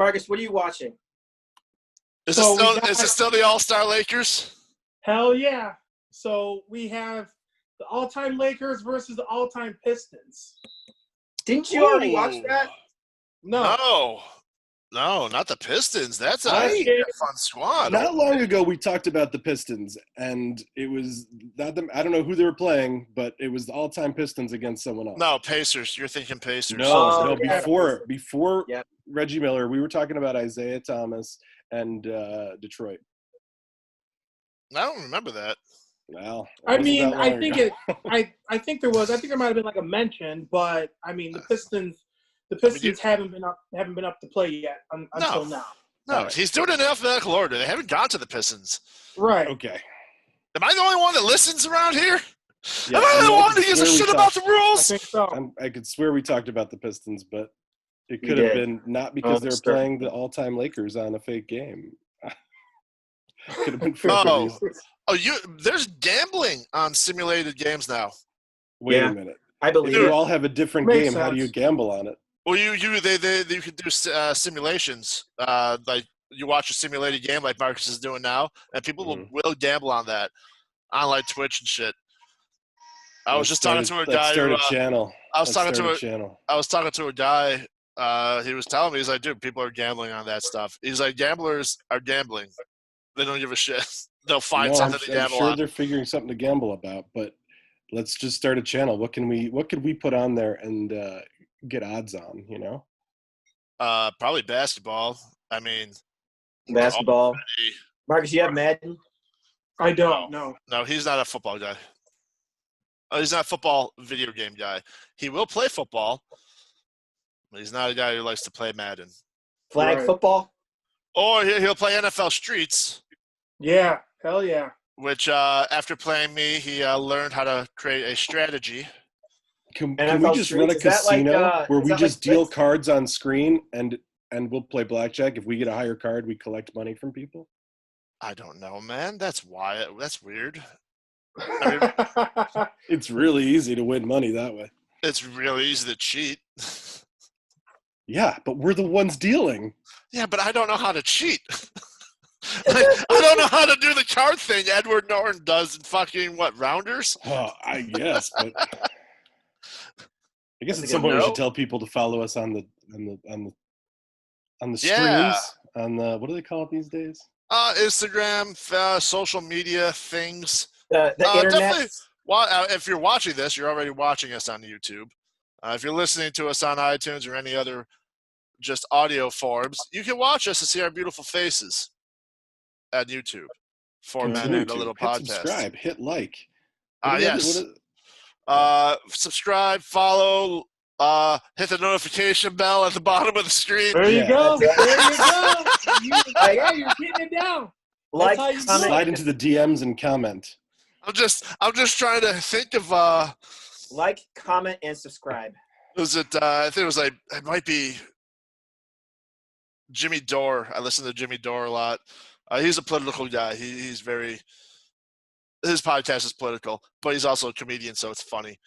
Marcus, what are you watching? Is it still the All-Star Lakers? Hell yeah. So we have the all-time Lakers versus the all-time Pistons. Didn't you already watch that? No. No, not the Pistons. That's a fun squad. Not long ago, we talked about the Pistons, and it was not them. I don't know who they were playing, but it was the all-time Pistons against someone else. No, Pacers. You're thinking Pacers. No, yeah. before Yep. Reggie Miller, we were talking about Isaiah Thomas and Detroit. I don't remember that. Well, I mean, I think there might have been like a mention, but I mean, the Pistons haven't been up to play yet until now. No, he's doing it in alphabetical order. They haven't gone to the Pistons. Right. Okay. Am I the only one that listens around here? Yeah, Am I the one that gives a shit about the I rules? think so. I could swear we talked about the Pistons, but it could have been not because they were playing the all-time Lakers on a fake game. Could have been for other reasons. There's gambling on simulated games now. Wait a minute. I believe if you all have a different game, Makes how do you sense. gamble on it? Well, you can do simulations. Like you watch a simulated game, like Marcus is doing now, and people will gamble on that, on like Twitch and shit. I was talking to a guy. I was talking to a guy. He was telling me, he's like, dude, people are gambling on that stuff. He's like, gamblers are gambling. They don't give a shit. They'll find something to gamble I'm sure on. they're figuring something to gamble about, but let's just start a channel. What could we put on there and get odds on, you know? Probably basketball. I mean, basketball. Marcus, you have Madden? I don't. No. No, he's not a football guy. Oh, he's not a football video game guy. He will play football, but he's not a guy who likes to play Madden. Flag football? Or he'll play NFL Streets. Yeah. Hell yeah. Which, after playing me, he learned how to create a strategy. Can we just run a casino where we just deal cards on screen and we'll play blackjack? If we get a higher card, we collect money from people? I don't know, man. That's weird. I mean, it's really easy to win money that way. It's really easy to cheat. Yeah, but we're the ones dealing. Yeah, but I don't know how to cheat. I don't know how to do the card thing Edward Norton does in fucking Rounders? I guess, but I guess at some point we should tell people to follow us on the streams. Yeah. On the what do they call it these days? Instagram, social media things. The internet. If you're watching this, you're already watching us on YouTube. If you're listening to us on iTunes or any other just audio forms, you can watch us and see our beautiful faces at YouTube. For Men and a Little Podcast. Subscribe, hit like. Yes. Subscribe, follow, hit the notification bell at the bottom of the screen. There you go. There you go. You're getting it down. Slide into the DMs and comment. I'm just trying to think of like, comment, and subscribe. Was it? I think it might be Jimmy Dore. I listen to Jimmy Dore a lot. He's a political guy. He's very. His podcast is political, but he's also a comedian, so it's funny.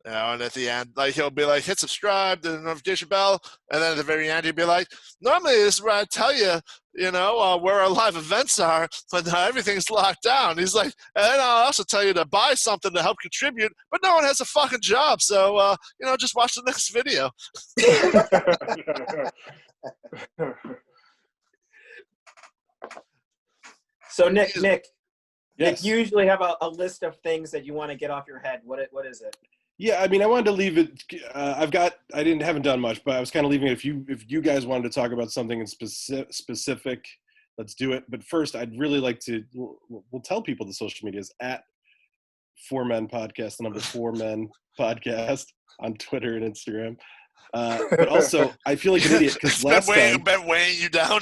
You know, and at the end, he'll be like, hit subscribe to the notification bell, and then at the very end, he'll be like, normally this is where I tell you, where our live events are, but now everything's locked down. He's like, and then I'll also tell you to buy something to help contribute, but no one has a fucking job, so, just watch the next video. So, Nick, yes. you usually have a list of things that you want to get off your head. What is it? Yeah, I mean, I wanted to leave it. Haven't done much, but I was kind of leaving it. If you guys wanted to talk about something in specific, let's do it. But first, I'd really like to. We'll tell people the social medias at 4 Men Podcast, the number 4 Men Podcast on Twitter and Instagram. But also, I feel like an idiot because last time been weighing you down.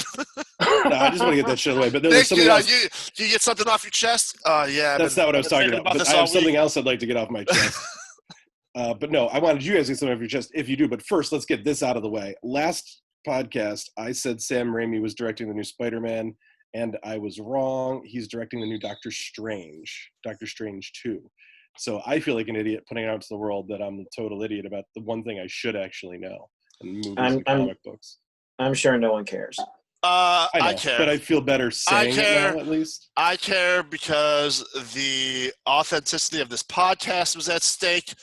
No, I just want to get that shit away. But there's something else. You get something off your chest? Yeah. That's not what I was talking about. But I have something else I'd like to get off my chest. But no, I wanted you guys to get something off your chest if you do. But first, let's get this out of the way. Last podcast, I said Sam Raimi was directing the new Spider-Man, and I was wrong. He's directing the new Doctor Strange 2. So I feel like an idiot putting it out to the world that I'm a total idiot about the one thing I should actually know in movies and comic books. I'm sure no one cares. I care. But I feel better saying it now, at least. I care because the authenticity of this podcast was at stake.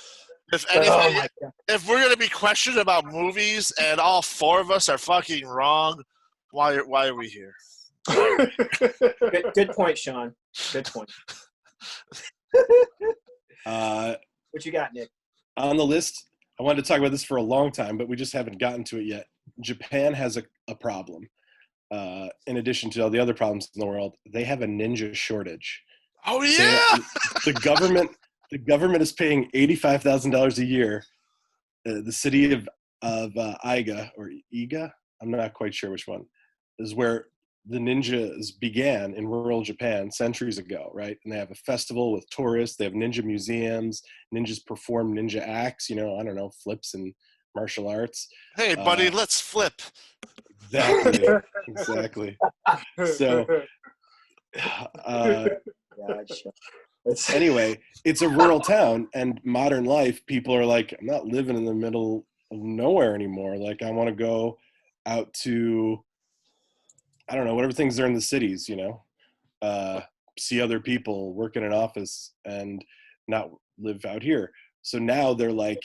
If anything, if we're going to be questioned about movies and all four of us are fucking wrong, why are we here? Good point, Sean. Good point. What you got, Nick? On the list, I wanted to talk about this for a long time, but we just haven't gotten to it yet. Japan has a problem. In addition to all the other problems in the world, they have a ninja shortage. Oh yeah, the government is paying $85,000 a year. The city of Iga or Iga, I'm not quite sure which one, is where the ninjas began in rural Japan centuries ago, right? And they have a festival with tourists. They have ninja museums. Ninjas perform ninja acts. I don't know, flips and martial arts. Hey, buddy, let's flip. Exactly. So, anyway, it's a rural town, and modern life, people are like, I'm not living in the middle of nowhere anymore. Like, I want to go out to, I don't know, whatever things are in the cities, see other people, work in an office, and not live out here. So now they're like,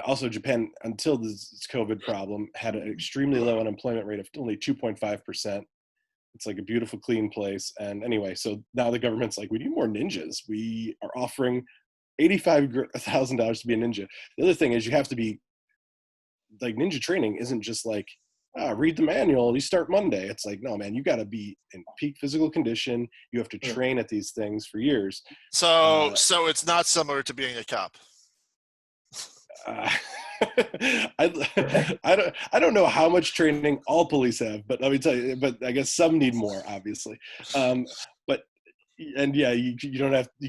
also Japan, until this COVID problem, had an extremely low unemployment rate of only 2.5%. It's like a beautiful, clean place. And anyway, so now the government's like, we need more ninjas. We are offering $85,000 to be a ninja. The other thing is you have to be, like, ninja training isn't just like, read the manual, you start Monday. It's like, no, man, you got to be in peak physical condition. You have to train at these things for years. So it's not similar to being a cop. I don't know how much training all police have, but let me tell you, but I guess some need more, obviously. You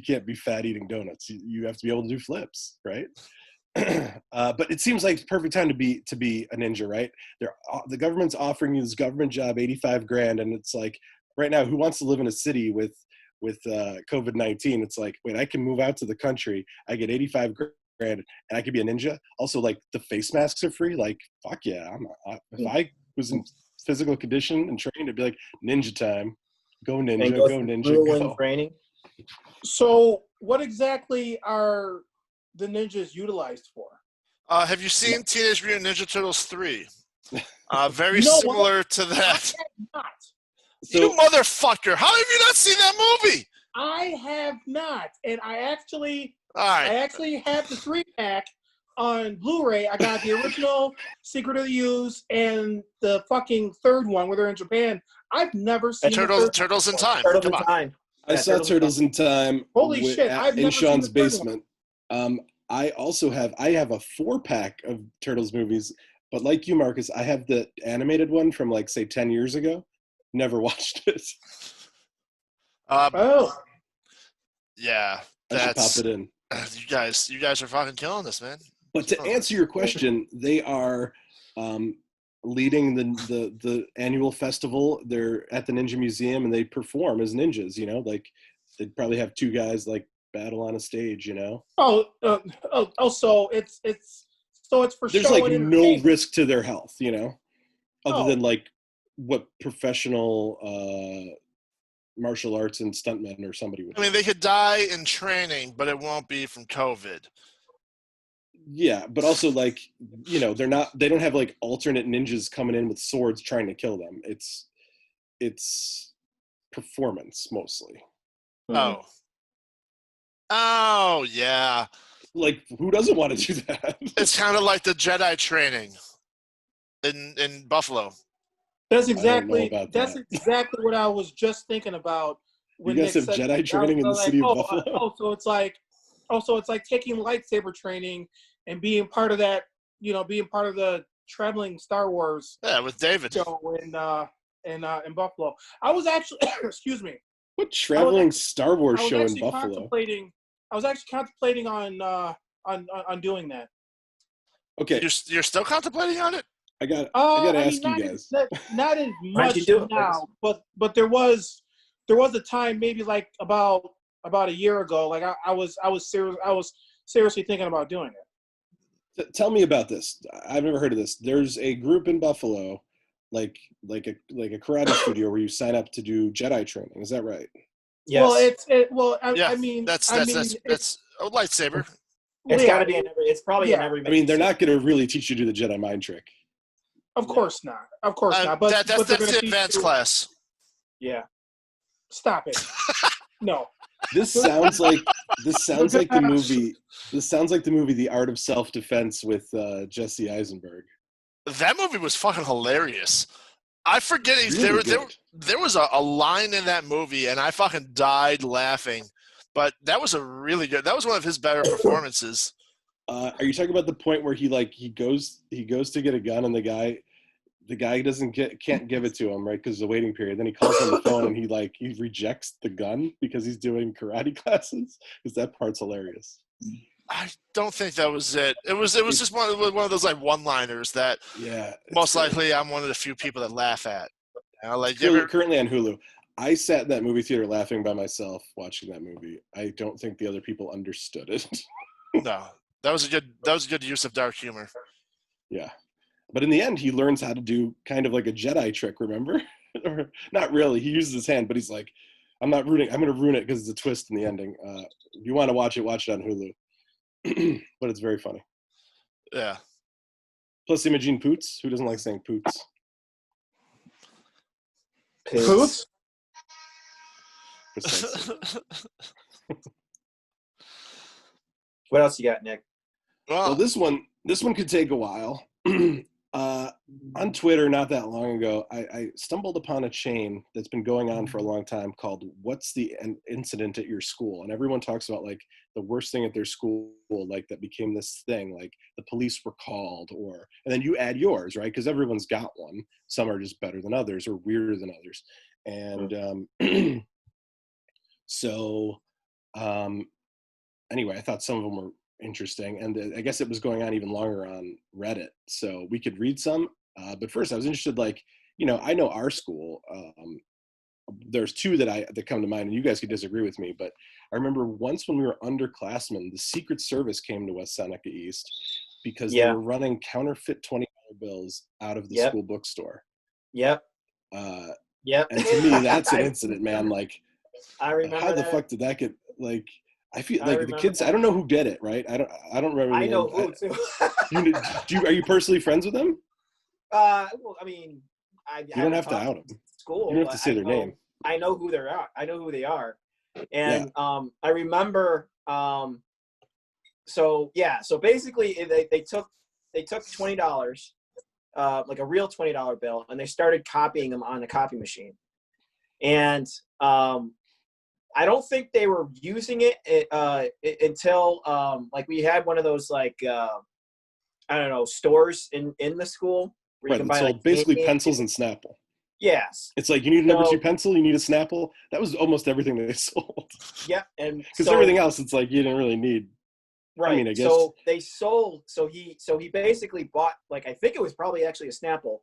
can't be fat eating donuts. You have to be able to do flips, right? But it seems like the perfect time to be a ninja, right? The government's offering you this government job, $85,000, and it's like, right now, who wants to live in a city with COVID-19? It's like, wait, I can move out to the country. I get $85,000. And I could be a ninja. Also, like, the face masks are free. Like, fuck yeah! If I was in physical condition and trained, it'd be like ninja time. Go ninja, go ninja, go. Training. So, what exactly are the ninjas utilized for? Have you seen Teenage Mutant Ninja Turtles 3? Very similar to that. I have not. You motherfucker! How have you not seen that movie? I have not, and I actually Right. have the 3-pack on Blu-ray. I got the original Secret of the Ooze and the fucking third one where they're in Japan. I've never seen Turtles in Time. Turtles in Time. I saw Turtles in Time. Holy shit! I've never in Sean's seen the basement. I have a 4-pack of Turtles movies, but like you, Marcus, I have the animated one from, like, say 10 years ago. Never watched it. Yeah, I should pop it in. You guys are fucking killing this, man. But to answer your question, they are leading the annual festival. They're at the Ninja Museum and they perform as ninjas. Like, they'd probably have 2 guys like battle on a stage. So it's for there's show like and no risk to their health. Other than like what professional martial arts and stuntmen or somebody would. I mean, they could die in training, but it won't be from COVID. Yeah, but also, like, they don't have like alternate ninjas coming in with swords trying to kill them. It's performance mostly. Oh yeah. Like, who doesn't want to do that? It's kind of like the Jedi training in Buffalo. That's exactly what I was just thinking about. When you guys have Jedi training in the city of Buffalo? So it's like taking lightsaber training and being part of that, being part of the traveling Star Wars. Yeah, with David. Show in Buffalo. I was actually, excuse me. What traveling Star Wars show in Buffalo? I was actually contemplating on doing that. Okay. You're still contemplating on it? I got to ask you guys. Not as much now, but there was a time, maybe like about a year ago, like I was seriously thinking about doing it. Tell me about this. I've never heard of this. There's a group in Buffalo, like a karate studio where you sign up to do Jedi training. Is that right? Yes. Yeah, I mean, that's a lightsaber. It's yeah, got to be in every. It's probably in yeah. every. I mean, they're major not going to really teach you to do the Jedi mind trick. Of course not. Of course not. But That's they're going the to teach advanced you. class. Yeah. Stop it. No. This sounds like the movie. This sounds like the movie The Art of Self-Defense with Jesse Eisenberg. That movie was fucking hilarious. I forget Really there was a line in that movie, and I fucking died laughing. But that was a really good. That was one of his better performances. Are you talking about the point where he goes to get a gun and the guy can't give it to him, right, because of the waiting period. Then he calls on the phone and he rejects the gun because he's doing karate classes. Because that part's hilarious. I don't think that was it. It was just one of those like one-liners that most likely I'm one of the few people that laugh at. You know, like currently on Hulu. I sat in that movie theater laughing by myself watching that movie. I don't think the other people understood it. No, that was a good use of dark humor. Yeah. But in the end, he learns how to do kind of like a Jedi trick, remember? Or not really. He uses his hand, but he's like, I'm not ruining. I'm going to ruin it because it's a twist in the ending. If you want to watch it on Hulu. But it's very funny. Yeah. Plus Imogene Poots. Who doesn't like saying Poots? Poots? What else you got, Nick? Well, this one could take a while. On Twitter, not that long ago, I stumbled upon a chain that's been going on for a long time called "What's the Incident at Your School?" And everyone talks about like the worst thing at their school, like that became this thing, like the police were called, and then you add yours, right? Because everyone's got one. Some are just better than others or weirder than others. And anyway, I thought some of them were interesting, and I guess it was going on even longer on Reddit, so we could read some. But first, I was interested, like, I know our school. There's two that come to mind, and you guys could disagree with me, but I remember once when we were underclassmen, the Secret Service came to West Seneca East because they were running counterfeit $20 bills out of the school bookstore. Yep. Yep. And to me, that's an incident, man. Like, I remember. How the fuck did that get like? I feel like the kids. That. I don't know who did it, right? I don't remember. I know who too. Are you personally friends with them? Well, I mean, you don't have to out them. School. You don't have to say their name. I know who they are. I know who they are, and I remember. So basically, they took $20, like a real $20 bill, and they started copying them on the copy machine, and I don't think they were using it until like we had one of those like I don't know, stores in the school where you can buy like basically pencils and Snapple. Yes. It's like you need a number 2 pencil, you need a Snapple. That was almost everything they sold. Yeah, and because everything else, it's like you didn't really need. Right. I mean, I guess. So they sold. So he basically bought, like, I think it was probably actually a Snapple,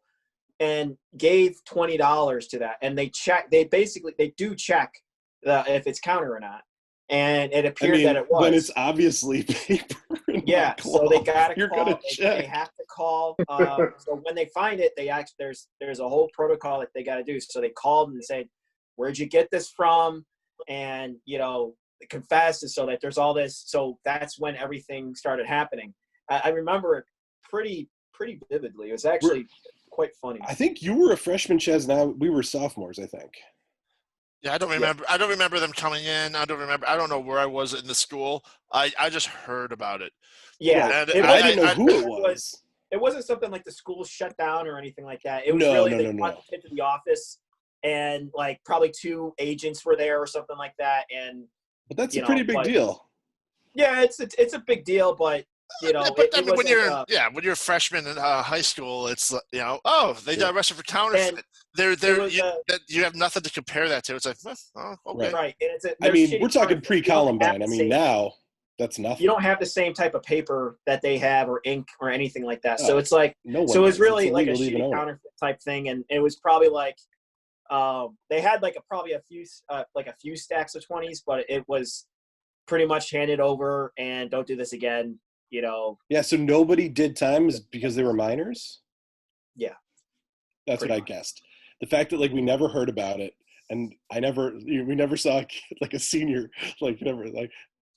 and gave $20 to that, and they check. They do check if it's counter or not, and it appeared that it was. When it's obviously paper. Yeah, so they gotta You're call. Gonna check. They have to call. So when they find it, they actually there's a whole protocol that they got to do. So they called and said, "Where'd you get this from?" And confessed, so that there's all this. So that's when everything started happening. I remember it pretty vividly. It was actually quite funny. I think you were a freshman, Chaz. Now we were sophomores, I think. Yeah, I don't remember. Yeah. I don't remember them coming in. I don't know where I was in the school. I just heard about it. Yeah, I didn't know who it was. It wasn't something like the school shut down or anything like that. It was they brought the kid to the office, and like probably 2 agents were there or something like that. And but that's a pretty big deal. Yeah, it's a big deal, but when you're a freshman in high school, it's they got arrested for counterfeit. You have nothing to compare that to. It's like, okay, right. And we're talking pre-Columbine. I mean, now that's nothing. You don't have the same type of paper that they have, or ink, or anything like that. So it's like, so it was really like a shitty counterfeit type thing, and it was probably like, they had like probably a few stacks of 20s, but it was pretty much handed over and don't do this again. you know. Yeah, so nobody did time is because they were minors? Yeah. That's what I guessed. The fact that, like, we never heard about it, and we never saw, like, a senior, like, never, like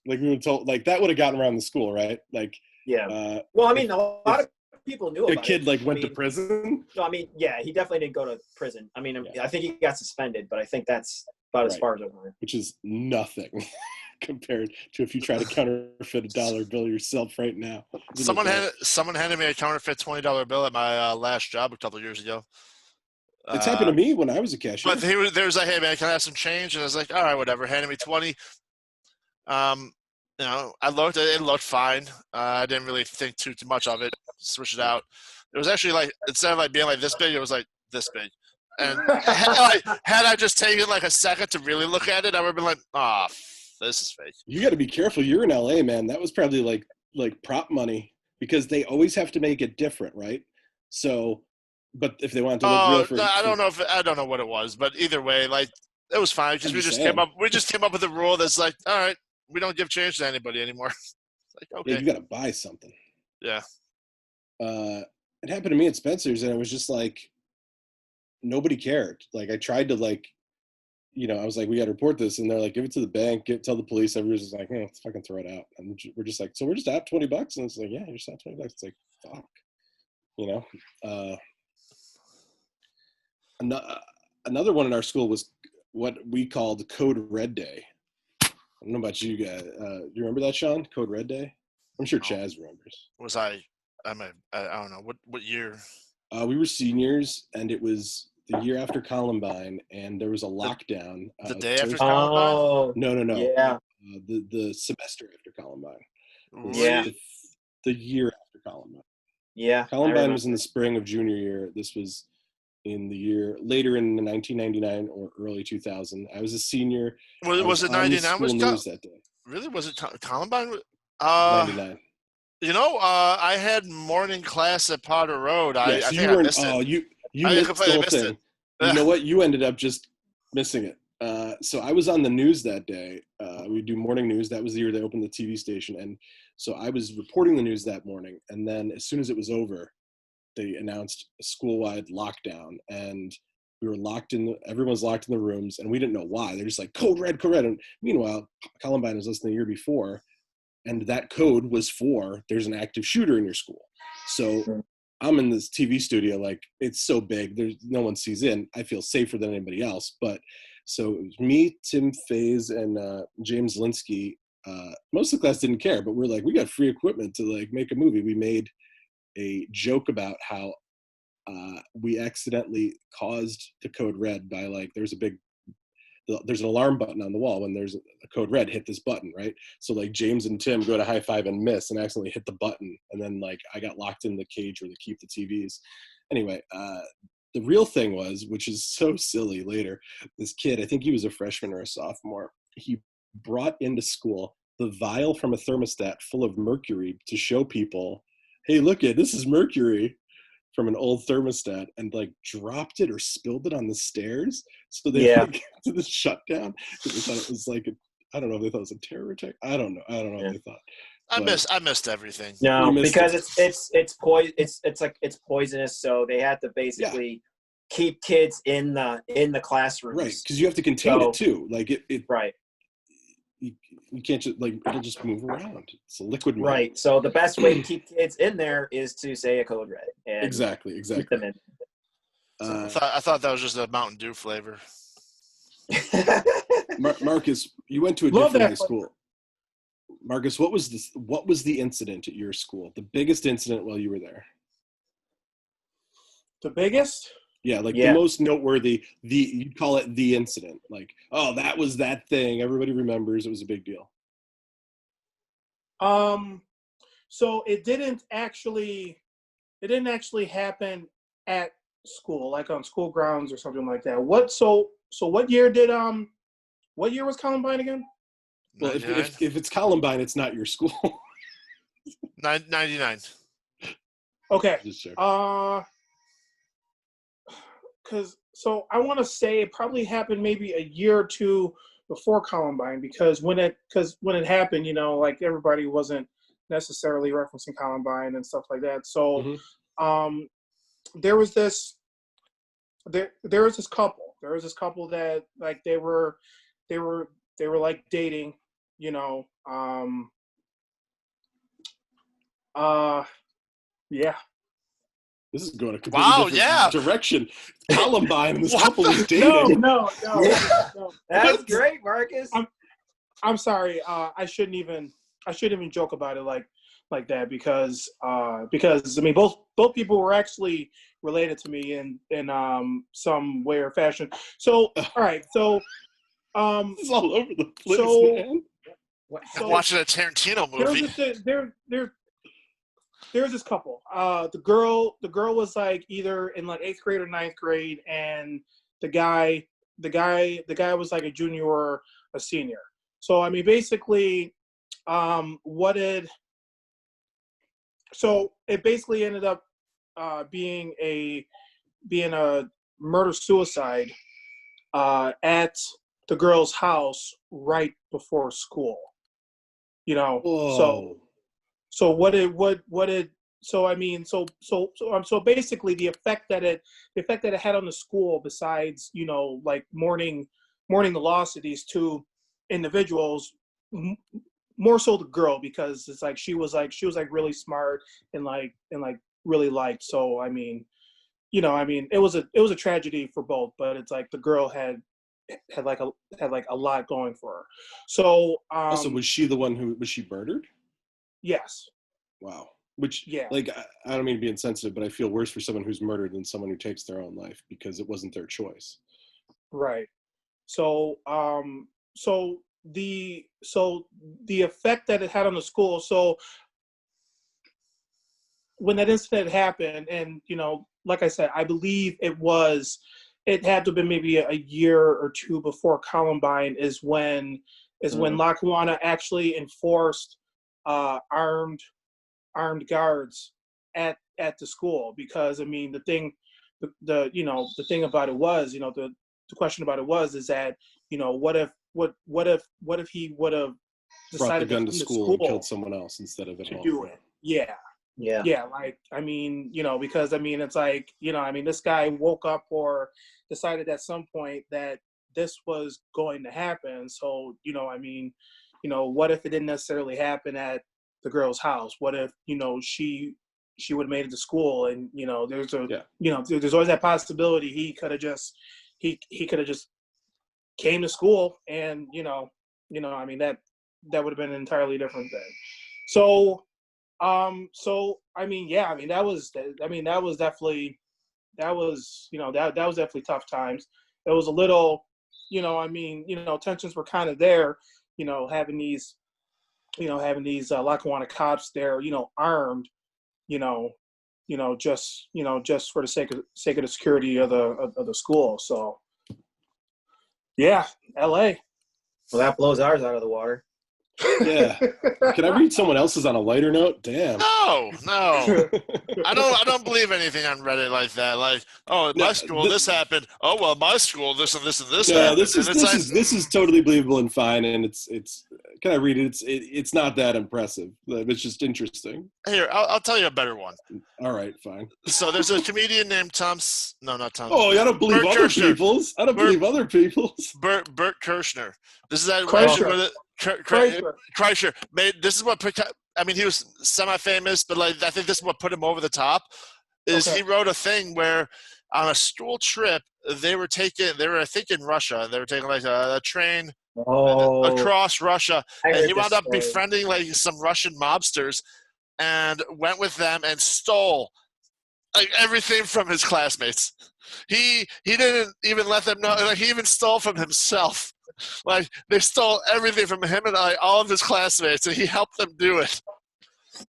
we were told, like, that would have gotten around the school, right? Like, yeah. Well, I mean, a lot of people knew the about kid, it. like, went to prison. No, I mean, yeah, he definitely didn't go to prison. I mean, I think he got suspended, but I think that's about as far as I went. Which is nothing compared to if you try to counterfeit a dollar bill yourself right now. Someone handed me a counterfeit $20 bill at my last job a couple of years ago. It's happened to me when I was a cashier. But there was like, hey man, can I have some change? And I was like, all right, whatever. Handed me 20. You know, it looked fine. I didn't really think too much of it. Switched it out. It was actually like, instead of like being like this big, it was like this big. And had I just taken like a second to really look at it, I would have been like, this is fake. You got to be careful. You're in LA, man. That was probably like prop money because they always have to make it different, right? So, but if they want to look real, I don't know what it was, but either way, like it was fine because we just came up with a rule that's like, all right, we don't give change to anybody anymore. Like, okay, yeah, you got to buy something. Yeah. It happened to me at Spencer's, and it was just like nobody cared. Like I tried to I was like, we got to report this, and they're like, give it to the bank, tell the police. Everybody's just like, let's fucking throw it out, and we're just like, so we're just out $20, and it's like, yeah, you're just out $20. It's like, fuck, you know. Another one in our school was what we called Code Red Day. I don't know about you guys. Do you remember that, Sean? Code Red Day? I'm sure Chaz remembers. I don't know. What year? We were seniors, and it was the year after Columbine, and there was a lockdown. The day after Columbine? Oh. No. Yeah. The semester after Columbine. Yeah. The year after Columbine. Yeah. Columbine was in the spring of junior year. This was in the year later in 1999 or early 2000. I was a senior. Was it 99? Was news that day? Really? Was it Columbine? 99. You know, I had morning class at Potter Road. I think I missed it. Oh, you missed the whole thing. You know what? You ended up just missing it. So I was on the news that day. We do morning news. That was the year they opened the TV station. And so I was reporting the news that morning. And then as soon as it was over, they announced a school-wide lockdown. And we were everyone's locked in the rooms. And we didn't know why. They're just like, code red, code red. And meanwhile, Columbine was listening the year before. And that code was for there's an active shooter in your school. So I'm in this TV studio, like it's so big, there's no one sees in. I feel safer than anybody else. But so it was me, Tim Faze, and James Linsky. Most of the class didn't care, but we're like, we got free equipment to like make a movie. We made a joke about how we accidentally caused the code red by like there's an alarm button on the wall. When there's a code red, hit this button, right? So like James and Tim go to high five and miss and accidentally hit the button. And then like I got locked in the cage where they keep the TVs. Anyway, the real thing was, which is so silly later, this kid, I think he was a freshman or a sophomore, he brought into school the vial from a thermostat full of mercury to show people, hey, look it, this is mercury, from an old thermostat, and like dropped it or spilled it on the stairs. So they like to the shutdown because they thought it was like I don't know if they thought it was a terror attack. I don't know what they thought. I missed everything. No, because it's poisonous, so they had to basically keep kids in the classrooms. Right, because you have to contain it too. Like it right. You can't just like it'll just move around. It's a liquid metal. Right. So the best way to keep kids in there is to say a code red. And exactly. Keep them in. I thought that was just a Mountain Dew flavor. Marcus, you went to a different high school. Marcus, what was the incident at your school? The biggest incident while you were there? The biggest? Yeah, the most noteworthy, you'd call it the incident. Like, oh, that was that thing. Everybody remembers. It was a big deal. So it didn't actually happen at school, like on school grounds or something like that. So what year was Columbine again? Well, if it's Columbine, it's not your school. 99. Okay. Sure. So I want to say it probably happened maybe a year or two before Columbine, because when it happened, like everybody wasn't necessarily referencing Columbine and stuff like that. So, Mhm. there was this couple. There was this couple that like they were like dating, you know. Yeah. This is going a completely Wow, different yeah. direction. Columbine and this What couple the- is dating. No. That's great, Marcus. I'm sorry. I shouldn't even joke about it like that because I mean both people were actually related to me in some way or fashion. So all right, so It's all over the place, so- man. so Watching a Tarantino movie. there's this couple. The girl was like either in like 8th grade or 9th grade, and the guy was like a junior or a senior. So I mean, basically, so it basically ended up being a murder suicide at the girl's house right before school. You know, Whoa. so basically the effect that it had on the school, besides, you know, like mourning the loss of these two individuals, more so the girl, because it's like she was really smart and really liked. So I mean, you know, I mean, it was a tragedy for both, but it's like the girl had a lot going for her. So Also, was she the one who was she murdered? yes. Wow. Which, Yeah. like, I don't mean to be insensitive, but I feel worse for someone who's murdered than someone who takes their own life because it wasn't their choice. Right. So the effect that it had on the school. So when that incident happened, and you know, like I said, I believe it had to have been maybe a year or two before Columbine is when Lackawanna actually enforced armed guards at the school. Because I mean, the thing about it was, you know, the question about it was, is that, you know, what if he would have Brought the decided gun to to come school and killed someone else instead of at to home. do it? Yeah, like, I mean, you know, because I mean, it's like, you know, I mean, this guy woke up or decided at some point that this was going to happen. So, you know, I mean, you know, what if it didn't necessarily happen at the girl's house? What if, you know, she would have made it to school, and, you know, there's always that possibility he could have just came to school, and, you know, I mean, that would have been an entirely different thing. So, I mean, yeah, I mean, that was definitely tough times. It was a little, you know, I mean, you know, tensions were kind of there, you know, having these Lackawanna cops there, you know, armed, just for the sake of the security of the school. So, yeah, L.A. Well, that blows ours out of the water. Yeah. Can I read someone else's on a lighter note? Damn. No. I don't believe anything on Reddit like that. Like, oh, at my school this happened. Oh well, my school this and this and this happened. This is totally believable and fine, and it's. Can I read it? It's not that impressive. It's just interesting. Here, I'll tell you a better one. All right, fine. So there's a comedian named Tom. No, not Tom. Oh, I don't believe Bert other Kirshner. people's. I don't believe other people's. Bert Kirshner. This is that Kreischer. Kreischer made. This is what. I mean, he was semi-famous, but like I think this is what put him over the top. Is He wrote a thing where on a school trip they were I think in Russia, and they were taking like a train across Russia, and he wound up befriending like some Russian mobsters, and went with them and stole like everything from his classmates. He didn't even let them know. Like, he even stole from himself. Like, they stole everything from him and like all of his classmates, and he helped them do it.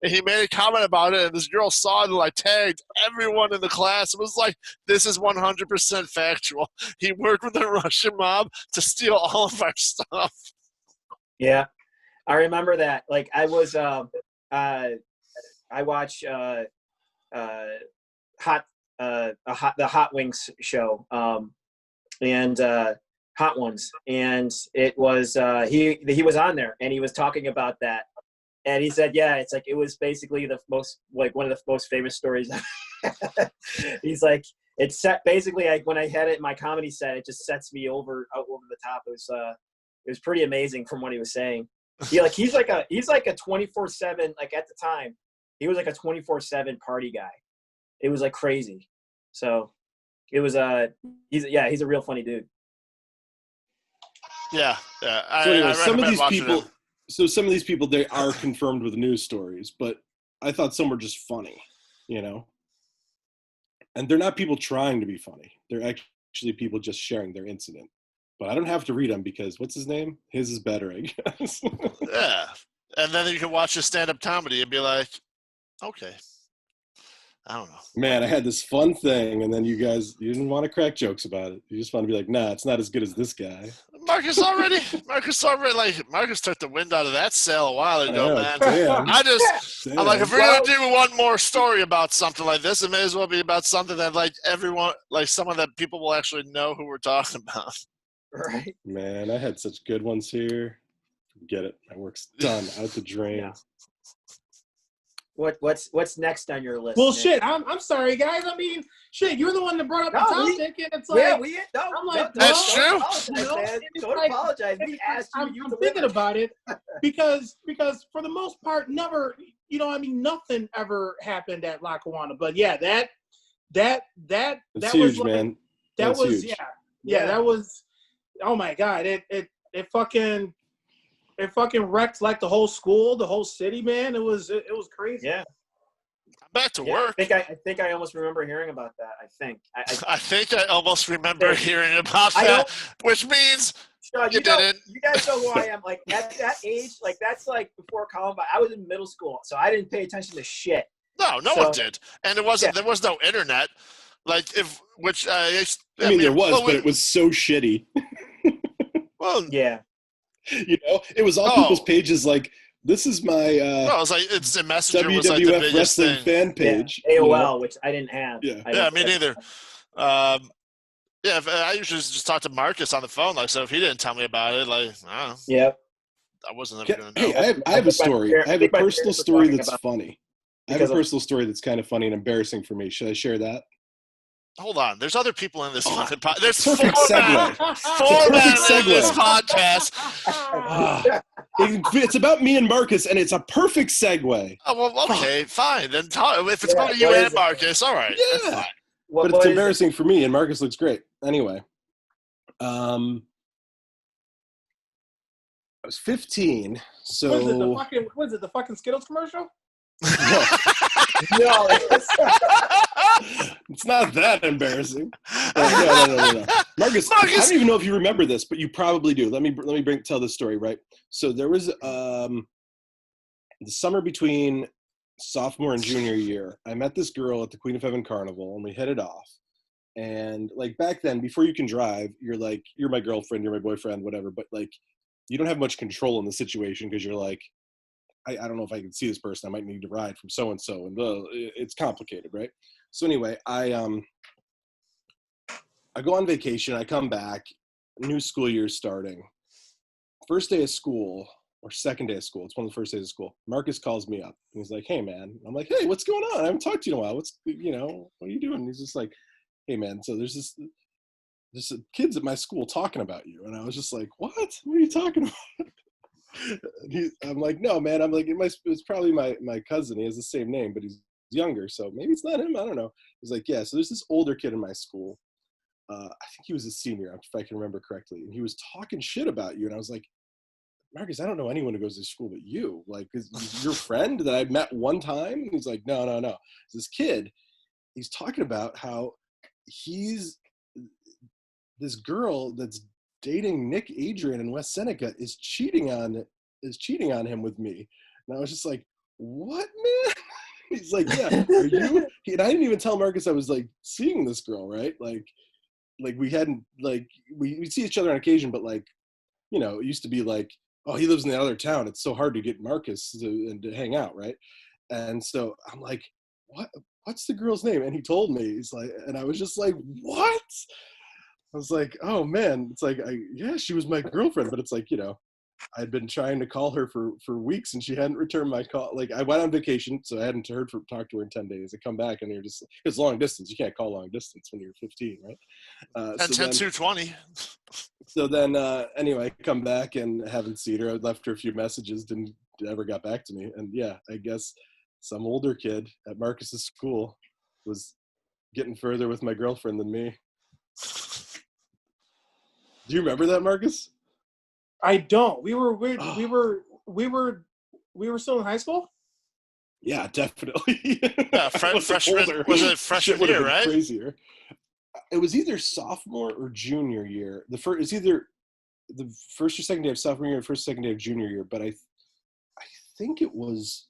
And he made a comment about it, and this girl saw it and like tagged everyone in the class. It was like, this is 100% factual. He worked with the Russian mob to steal all of our stuff. Yeah, I remember that. Like, I was, I watch the Hot Wings show, and Hot Ones, and it was he was on there, and he was talking about that. And he said, yeah, it's like, it was basically the most, like one of the most famous stories. He's like, it's set basically, like when I had it in my comedy set, it just sets me over the top. It was pretty amazing from what he was saying. He's like a 24/7, like at the time, he was like a 24/7 party guy. It was like crazy. So it was he's a real funny dude. Yeah. So anyway, I some of recommend these watching people, him. some of these people, they are confirmed with news stories, but I thought some were just funny, you know? And they're not people trying to be funny. They're actually people just sharing their incident. But I don't have to read them because what's his name? His is better, I guess. Yeah. And then you can watch his stand-up comedy and be like, okay. I don't know. Man, I had this fun thing, and then you didn't want to crack jokes about it. You just want to be like, nah, it's not as good as this guy. Marcus took the wind out of that sail a while ago, man. Damn. I'm like, if we're going to do one more story about something like this, it may as well be about something that, like, everyone, like, someone that people will actually know who we're talking about. Right. Man, I had such good ones here. Get it. My work's done. Out the drain. Yeah. What's next on your list? Well, Nick? shit. I'm sorry, guys. I mean, shit. You're the one that brought up the topic, and it's like, I'm like, That's true. Don't apologize. We asked you. I'm thinking about it because for the most part, never. You know, I mean, nothing ever happened at Lackawanna. But yeah, that It's was huge, like, man. that That's was huge. yeah. That was. Oh my god! It fucking wrecked like the whole school, the whole city, man. It was crazy. Yeah. I'm back to Yeah, work. I think I almost remember hearing about that. I think. I think I almost remember hearing about that, which means Sean, you didn't. You guys know who I am. Like at that age, like that's like before Columbine. I was in middle school, so I didn't pay attention to shit. No one did, and there was no internet. Like there was, but it was so shitty. Well, yeah. You know, it was all people's pages like, this is my it was like it's a Messenger WWF was like the biggest wrestling thing. fan page. Yeah. AOL, you know? which I didn't have. Yeah. Me neither. I usually just talk to Marcus on the phone. Like, so if he didn't tell me about it, like, I don't know. Yep. I wasn't ever going to know. Hey, I have a story. I have a personal story that's funny. I have a personal story that's kind of funny and embarrassing for me. Should I share that? Hold on. There's other people in this podcast. There's Perfect segue. four men in this podcast. It's about me and Marcus, and it's a perfect segue. Oh, well, okay, fine. Then if it's about you and Marcus, all right. Yeah. But it's embarrassing for me, and Marcus looks great. Anyway. I was 15, so... Was it the fucking Skittles commercial? No. It's not that embarrassing. No. Marcus, I don't even know if you remember this, but you probably do. Let me tell this story, right? So there was the summer between sophomore and junior year. I met this girl at the Queen of Heaven Carnival, and we hit it off. And like back then, before you can drive, you're like, you're my girlfriend, you're my boyfriend, whatever. But like, you don't have much control in the situation because you're like, I don't know if I can see this person. I might need to ride from so-and-so. And it's complicated, right? So anyway, I go on vacation. I come back. New school year starting. First day of school, or second day of school. It's one of the first days of school. Marcus calls me up. And he's like, hey, man. I'm like, hey, what's going on? I haven't talked to you in a while. What are you doing? And he's just like, hey, man, so there's kids at my school talking about you. And I was just like, what? What are you talking about? I'm like, no, man. I'm like, it's probably my cousin. He has the same name, but he's younger, so maybe it's not him. I don't know. He's like, yeah. So there's this older kid in my school. I think he was a senior, if I can remember correctly, and he was talking shit about you. And I was like, Marcus, I don't know anyone who goes to school but you. Like, is your friend that I met one time? And he's like, no. This kid, he's talking about how this girl that's dating Nick Adrian in West Seneca is cheating on him with me. And I was just like, what, man? He's like, yeah, are you? And I didn't even tell Marcus I was like seeing this girl, right? Like we hadn't, like, we'd see each other on occasion, but like, you know, it used to be like, oh, he lives in the other town. It's so hard to get Marcus to hang out, right? And so I'm like, what's the girl's name? And he told me. He's like, and I was just like, what? I was like, oh man, it's like, yeah, she was my girlfriend, but it's like, you know, I'd been trying to call her for weeks, and she hadn't returned my call. Like, I went on vacation, so I hadn't talked to her in 10 days. I come back, and you're just, it's long distance. You can't call long distance when you're 15, right? And 10-2-20. So then, anyway, I come back and haven't seen her. I left her a few messages, didn't ever got back to me. And yeah, I guess some older kid at Marcus's school was getting further with my girlfriend than me. Do you remember that, Marcus? I don't. We were still in high school? Yeah, definitely. Yeah, freshman. Was it freshman year, right? Crazier. It was either sophomore or junior year. It's either the first or second day of sophomore year or first second day of junior year. But I think it was.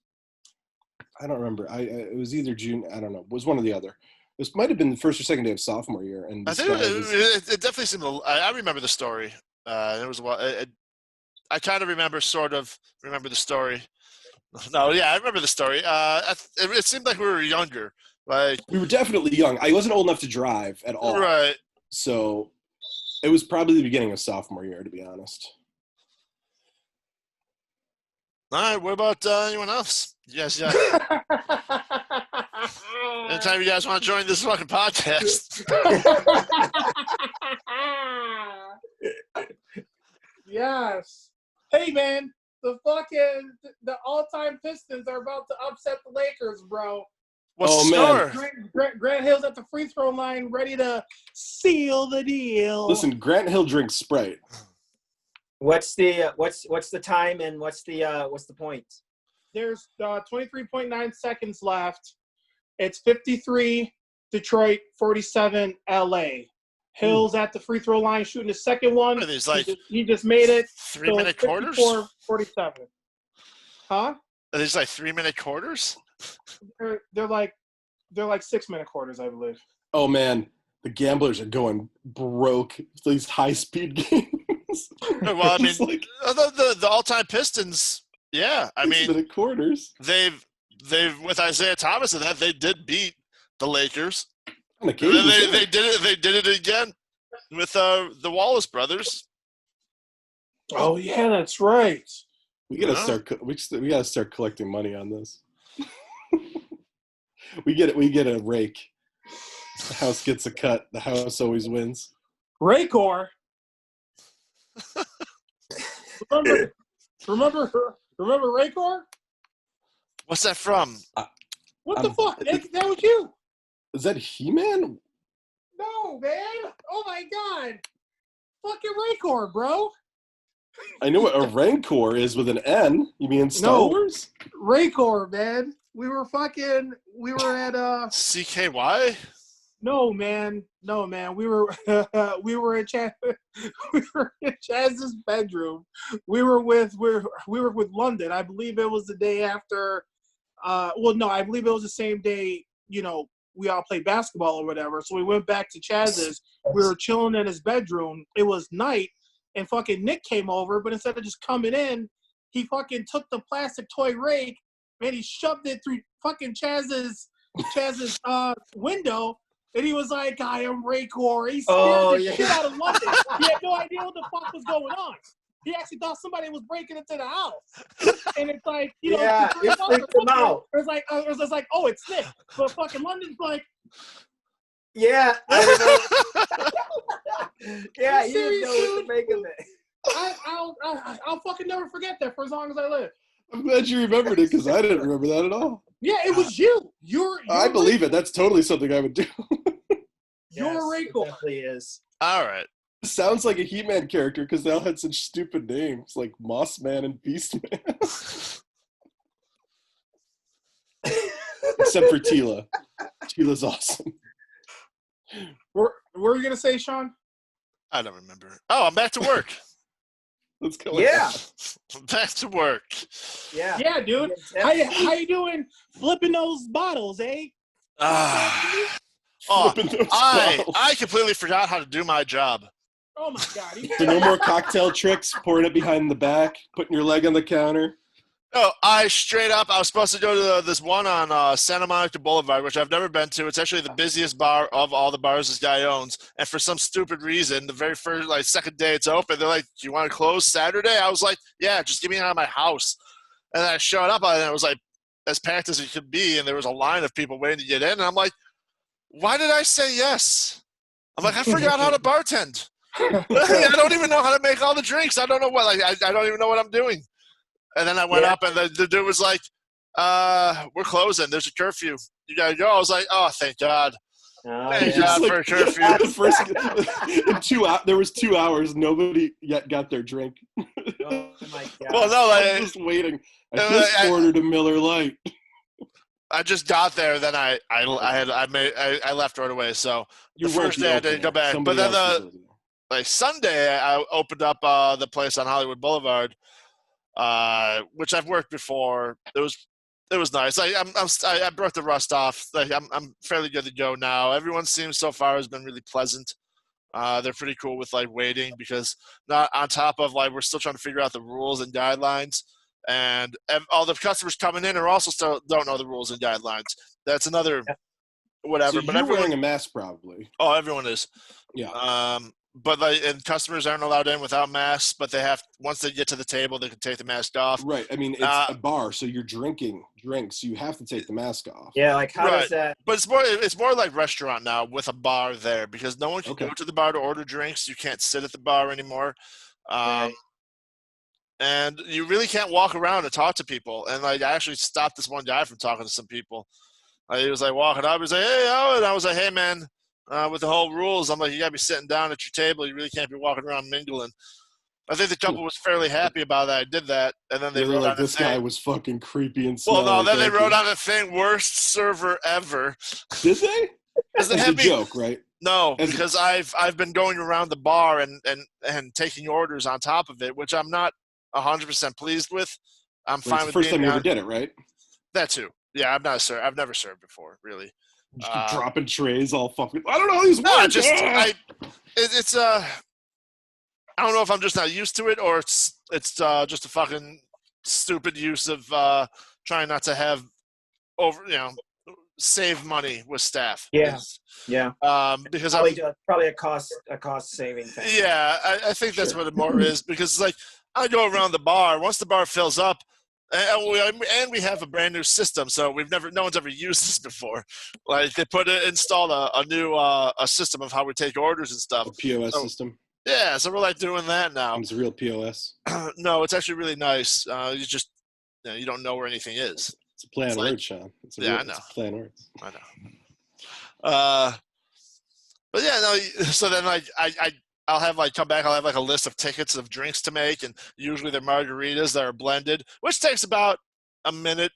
I don't remember. It was either June. I don't know. It was one or the other. This might have been the first or second day of sophomore year. And I think it definitely seemed. I remember the story. It was a while. I kind of remember the story. No, yeah, I remember the story. It seemed like we were younger. Like, we were definitely young. I wasn't old enough to drive at all. Right. So it was probably the beginning of sophomore year, to be honest. All right. What about anyone else? Yes, yeah. Anytime you guys want to join this fucking podcast. Yes. Hey, man. The all-time Pistons are about to upset the Lakers, bro. What's the score? Grant Hill's at the free throw line, ready to seal the deal. Listen, Grant Hill drinks Sprite. What's the time and what's the point? There's 23.9 seconds left. It's 53 Detroit, 47 LA. Hill's at the free throw line shooting the second one. What are these, like, he just made it. 3-minute quarters? 47. Huh? Are these like 3-minute quarters? They're like 6-minute quarters, I believe. Oh man, the gamblers are going broke. These high-speed games. Well, I mean, like, the all-time Pistons. Yeah, I mean, 6-minute quarters. They've with Isaiah Thomas and that, they did beat the Lakers. On occasion, they did it. They did it again with the Wallace brothers. Oh yeah, that's right. We gotta start. We gotta start collecting money on this. We get a rake. The house gets a cut. The house always wins. Rakor. Remember Rakor? What's that from? What the fuck? That was you. Is that He-Man? No, man. Oh my god. Fucking Rakor, bro. I know what a Rancor is with an N. You mean Star Wars? Rakor, man. We were at CKY? No, man. We were in Chaz's bedroom. We were with London. I believe it was the day after. I believe it was the same day. We all played basketball or whatever. So we went back to Chaz's. We were chilling in his bedroom. It was night, and fucking Nick came over. But instead of just coming in, he fucking took the plastic toy rake and he shoved it through fucking Chaz's window. And he was like, I am Rakor. He scared the shit out of London. He had no idea what the fuck was going on. He actually thought somebody was breaking into the house. And it's like, it freaked him out. It was like, oh, it's Nick. But fucking London's like, yeah. Yeah, you didn't know what to make of it. I'll fucking never forget that for as long as I live. I'm glad you remembered it because I didn't remember that at all. Yeah, it was you. You're I believe it. That's totally something I would do. You're Rakor. It definitely is. All right. It sounds like a He-Man character because they all had such stupid names like Moss Man and Beast Man. Except for Tila. Tila's awesome. What were you going to say, Sean? I don't remember. Oh, I'm back to work. Let's go. Yeah. Back to work. Yeah. Yeah, dude. How you doing flipping those bottles, eh? I completely forgot how to do my job. Oh, my God. So no more cocktail tricks, pouring it behind the back, putting your leg on the counter. No, I was supposed to go to this one on Santa Monica Boulevard, which I've never been to. It's actually the busiest bar of all the bars this guy owns. And for some stupid reason, the very first, second day it's open, they're like, do you want to close Saturday? I was like, yeah, just get me out of my house. And then I showed up and it was like as packed as it could be. And there was a line of people waiting to get in. And I'm like, why did I say yes? I'm like, I forgot how to bartend. I don't even know how to make all the drinks. I don't know what, I don't even know what I'm doing. And then I went up, and the dude was like, we're closing. There's a curfew. You got to go. I was like, oh, thank God. Thank God for a curfew. There was 2 hours. Nobody yet got their drink. Oh, my God. Well, no, I was just waiting. I just ordered a Miller Lite. I just got there. Then I left right away. So the first day I didn't go back. But then Sunday, I opened up the place on Hollywood Boulevard. Which I've worked before. It was nice. I broke the rust off. I'm fairly good to go now. Everyone seems so far has been really pleasant. They're pretty cool with waiting because not on top of we're still trying to figure out the rules and guidelines, and all the customers coming in are also still don't know the rules and guidelines. That's another whatever. So but you're wearing a mask probably. Oh, everyone is. Yeah. But and customers aren't allowed in without masks, but they have once they get to the table, they can take the mask off. Right. I mean, it's a bar, so you're drinking drinks. So you have to take the mask off. Yeah, how does that? But it's more like restaurant now with a bar there because no one can go to the bar to order drinks. You can't sit at the bar anymore, and you really can't walk around and talk to people. And I actually stopped this one guy from talking to some people. He was walking up. He was like, "Hey, oh," and I was like, "Hey, man." With the whole rules, I'm like, you got to be sitting down at your table. You really can't be walking around mingling. I think the couple was fairly happy about that. I did that, and then they wrote on this thing. Guy was fucking creepy and smelly. Well, no, then they wrote on the thing, worst server ever. Did they? As a joke, right? No, because I've been going around the bar and taking orders on top of it, which I'm not 100% pleased with. I'm fine with the first time you ever did it, right? That too. Yeah, I've never served before, really. Just dropping trays all fucking. I don't know these words. It's I don't know if I'm just not used to it or it's just a fucking stupid use of trying not to have save money with staff. Yeah. Because probably a cost saving thing. Yeah, I think that's what it more is because I go around the bar once the bar fills up. And we have a brand new system, so no one's ever used this before. They installed a new a system of how we take orders and stuff. A POS system. Yeah, so we're doing that now. It's a real POS. No, it's actually really nice. You just you don't know where anything is. It's a play on words, Sean. I know. It's a play on words. I know. But yeah, no. So then I'll have come back. I'll have a list of tickets of drinks to make, and usually they're margaritas that are blended, which takes about a minute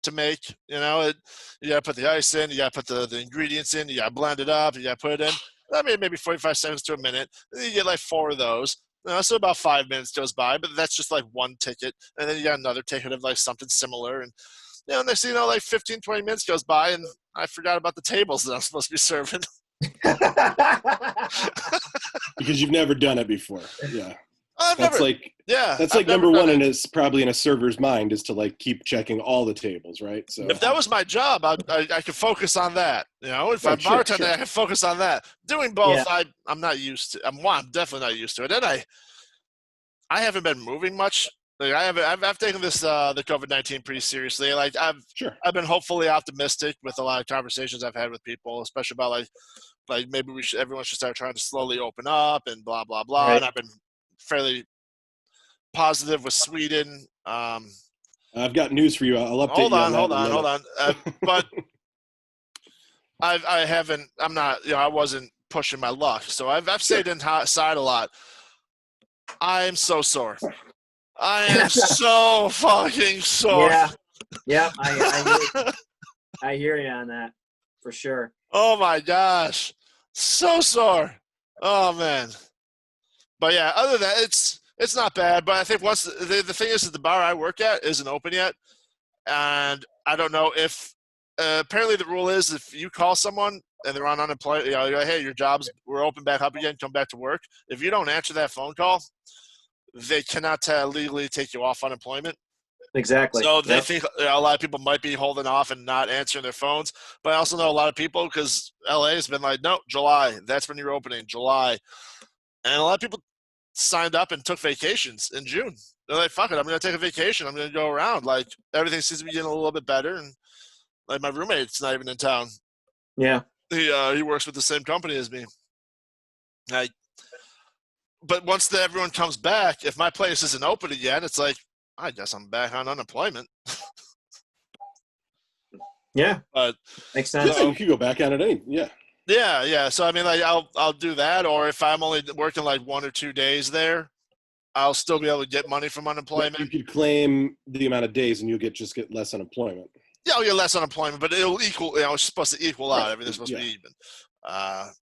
to make. You gotta put the ice in, you gotta put the ingredients in, you gotta blend it up, you gotta put it in. I mean, maybe 45 seconds to a minute. And then you get 4 of those. So about 5 minutes goes by, but that's just one ticket, and then you got another ticket of something similar, and next thing you know, 15, 20 minutes goes by, and I forgot about the tables that I'm supposed to be serving. Because you've never done it before. Yeah. That's I've number one, and it's probably in a server's mind is to keep checking all the tables, right? So if that was my job, I could focus on that. If I'm bartending, I can focus on that. Doing both, I'm not used to. I'm definitely not used to it, and I haven't been moving much. I've taken this the COVID-19 pretty seriously. I've been hopefully optimistic with a lot of conversations I've had with people, especially about maybe everyone should start trying to slowly open up and blah blah blah. Right. And I've been fairly positive with Sweden. I've got news for you. I'll update hold you on, on that. Hold on. But I haven't. I'm not. I wasn't pushing my luck, so I've stayed inside a lot. I am so sore. I am so fucking sore. Yeah. I hear you on that for sure. Oh my gosh, so sore. Oh man. But yeah, other than that, it's not bad. But I think once the thing is that the bar I work at isn't open yet, and I don't know if apparently the rule is if you call someone and they're on unemployment, you're like, hey, we're open back up again, come back to work. If you don't answer that phone call, they cannot legally take you off unemployment. Exactly. So they Yep. think a lot of people might be holding off and not answering their phones. But I also know a lot of people, because LA has been like, no, July, that's when you're opening, July. And a lot of people signed up and took vacations in June. They're like, fuck it, I'm going to take a vacation. I'm going to go around. Like, everything seems to be getting a little bit better. And like, my roommate's not even in town. Yeah. He works with the same company as me. Like, but once everyone comes back, if my place isn't open again, it's like, I guess I'm back on unemployment. Yeah. But Makes sense. Yeah, you could go back at it. yeah. So I mean, like, I'll do that, or if I'm only working like 1 or 2 days there, I'll still be able to get money from unemployment. You could claim the amount of days, and you'll just get less unemployment. Yeah, I'll get less unemployment, but it'll equal. It's supposed to equal out. Everything's supposed to be even.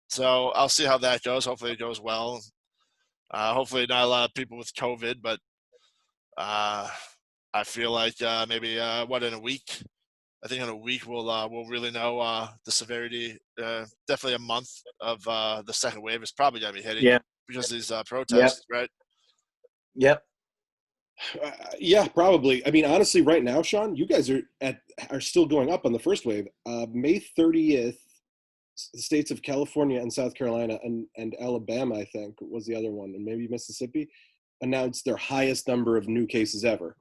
So I'll see how that goes. Hopefully, it goes well. Hopefully, not a lot of people with COVID, but I feel like maybe in a week. I think in a week we'll really know the severity. Definitely a month of the second wave is probably going to be hitting. Yeah. Because of these protests, right? Yep. Yeah, probably. I mean, honestly, right now, Sean, you guys are still going up on the first wave. May 30th, the states of California and South Carolina and Alabama, I think, was the other one, and maybe Mississippi, announced their highest number of new cases ever.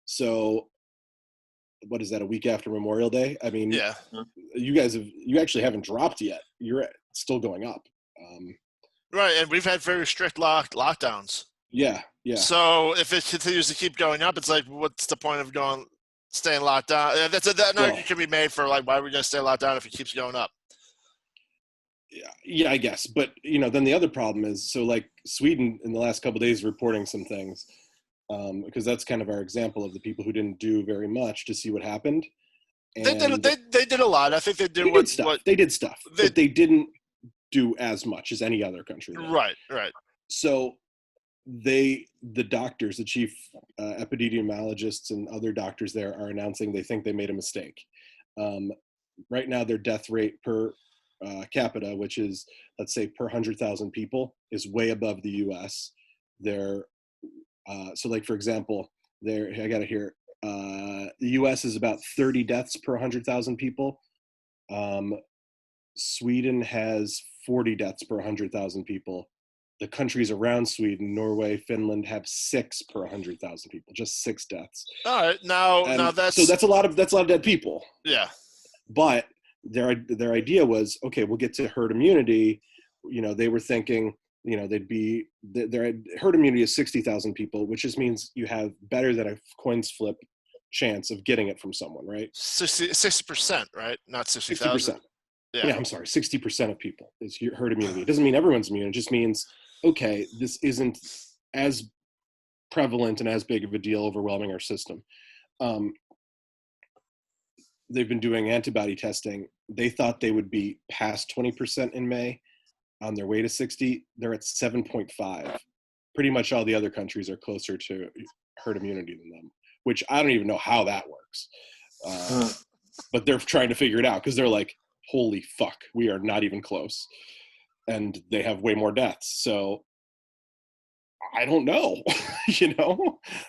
So, what is that, a week after Memorial Day? I mean, Yeah. you actually haven't dropped yet. You're still going up. Right, and we've had very strict lockdowns. Yeah. So if it continues to keep going up, it's like, what's the point of staying locked down? That argument can be made for, like, why are we going to stay locked down if it keeps going up? Yeah, I guess. But, then the other problem is, so like Sweden in the last couple of days reporting some things, because that's kind of our example of the people who didn't do very much to see what happened. And they did a lot. I think they did They did stuff, but they didn't do as much as any other country did. Right. So the doctors, the chief epidemiologists and other doctors there are announcing they think they made a mistake. Right now, their death rate per capita, which is, let's say, per 100,000 people, is way above the U.S. They're so, like, for example, I got it here. The U.S. is about 30 deaths per 100,000 people. Sweden has 40 deaths per 100,000 people. The countries around Sweden, Norway, Finland, have 6 per 100,000 people, just 6 deaths. All right, now that's a lot of dead people. Yeah, but their idea was, okay, we'll get to herd immunity. They were thinking, their herd immunity is 60,000 people, which just means you have better than a coin's flip chance of getting it from someone, right? 60%, right? Not 60,000. 60%. Yeah, I'm sorry. 60% of people is herd immunity. It doesn't mean everyone's immune. It just means, okay, this isn't as prevalent and as big of a deal overwhelming our system. They've been doing antibody testing. They thought they would be past 20% in May. On their way to 60, they're at 7.5. Pretty much all the other countries are closer to herd immunity than them, which I don't even know how that works. But they're trying to figure it out because they're like, holy fuck, we are not even close. And they have way more deaths. So I don't know,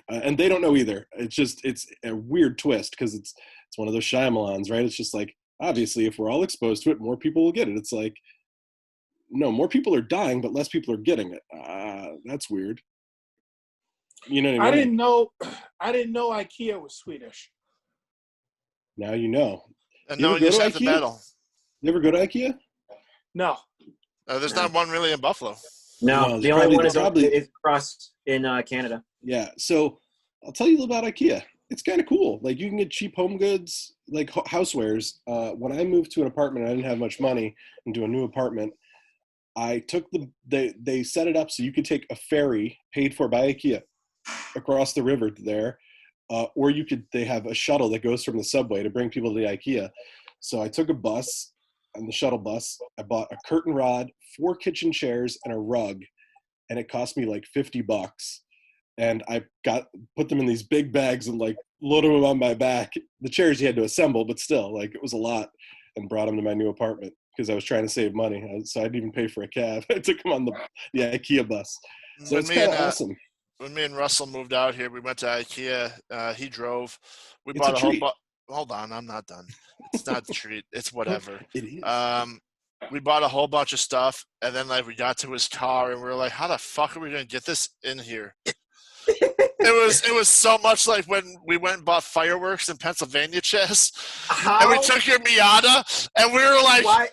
and they don't know either. It's a weird twist because it's one of those Shyamalans, right? It's just like, obviously, if we're all exposed to it, more people will get it. It's like, no, more people are dying, but less people are getting it. That's weird. You know what I mean? I didn't know IKEA was Swedish. Now you know. And no one gets half the battle. You ever go to IKEA? No. There's not one really in Buffalo. No, the only one is across in Canada. Yeah, so I'll tell you a little about IKEA. It's kind of cool. Like, you can get cheap home goods, like housewares. When I moved to an apartment, I didn't have much money into a new apartment. I took they set it up so you could take a ferry paid for by IKEA across the river there, or they have a shuttle that goes from the subway to bring people to the IKEA. So I took a bus, on the shuttle bus. I bought a curtain rod, 4 kitchen chairs, and a rug, and it cost me like $50. And I put them in these big bags and like loaded them on my back. The chairs you had to assemble, but still, like, it was a lot, and brought them to my new apartment because I was trying to save money. So I didn't even pay for a cab. I took them on the IKEA bus. So it's kind of awesome. when me and Russell moved out here, we went to IKEA. He drove. We It's bought a a whole. treat. Hold on, I'm not done. It's not a treat. It's whatever. It is. We bought a whole bunch of stuff, and then like we got to his car, and we were like, "How the fuck are we gonna get this in here?" It was so much like when we went and bought fireworks in Pennsylvania, Chess, and we took your Miata, and we were like, Why?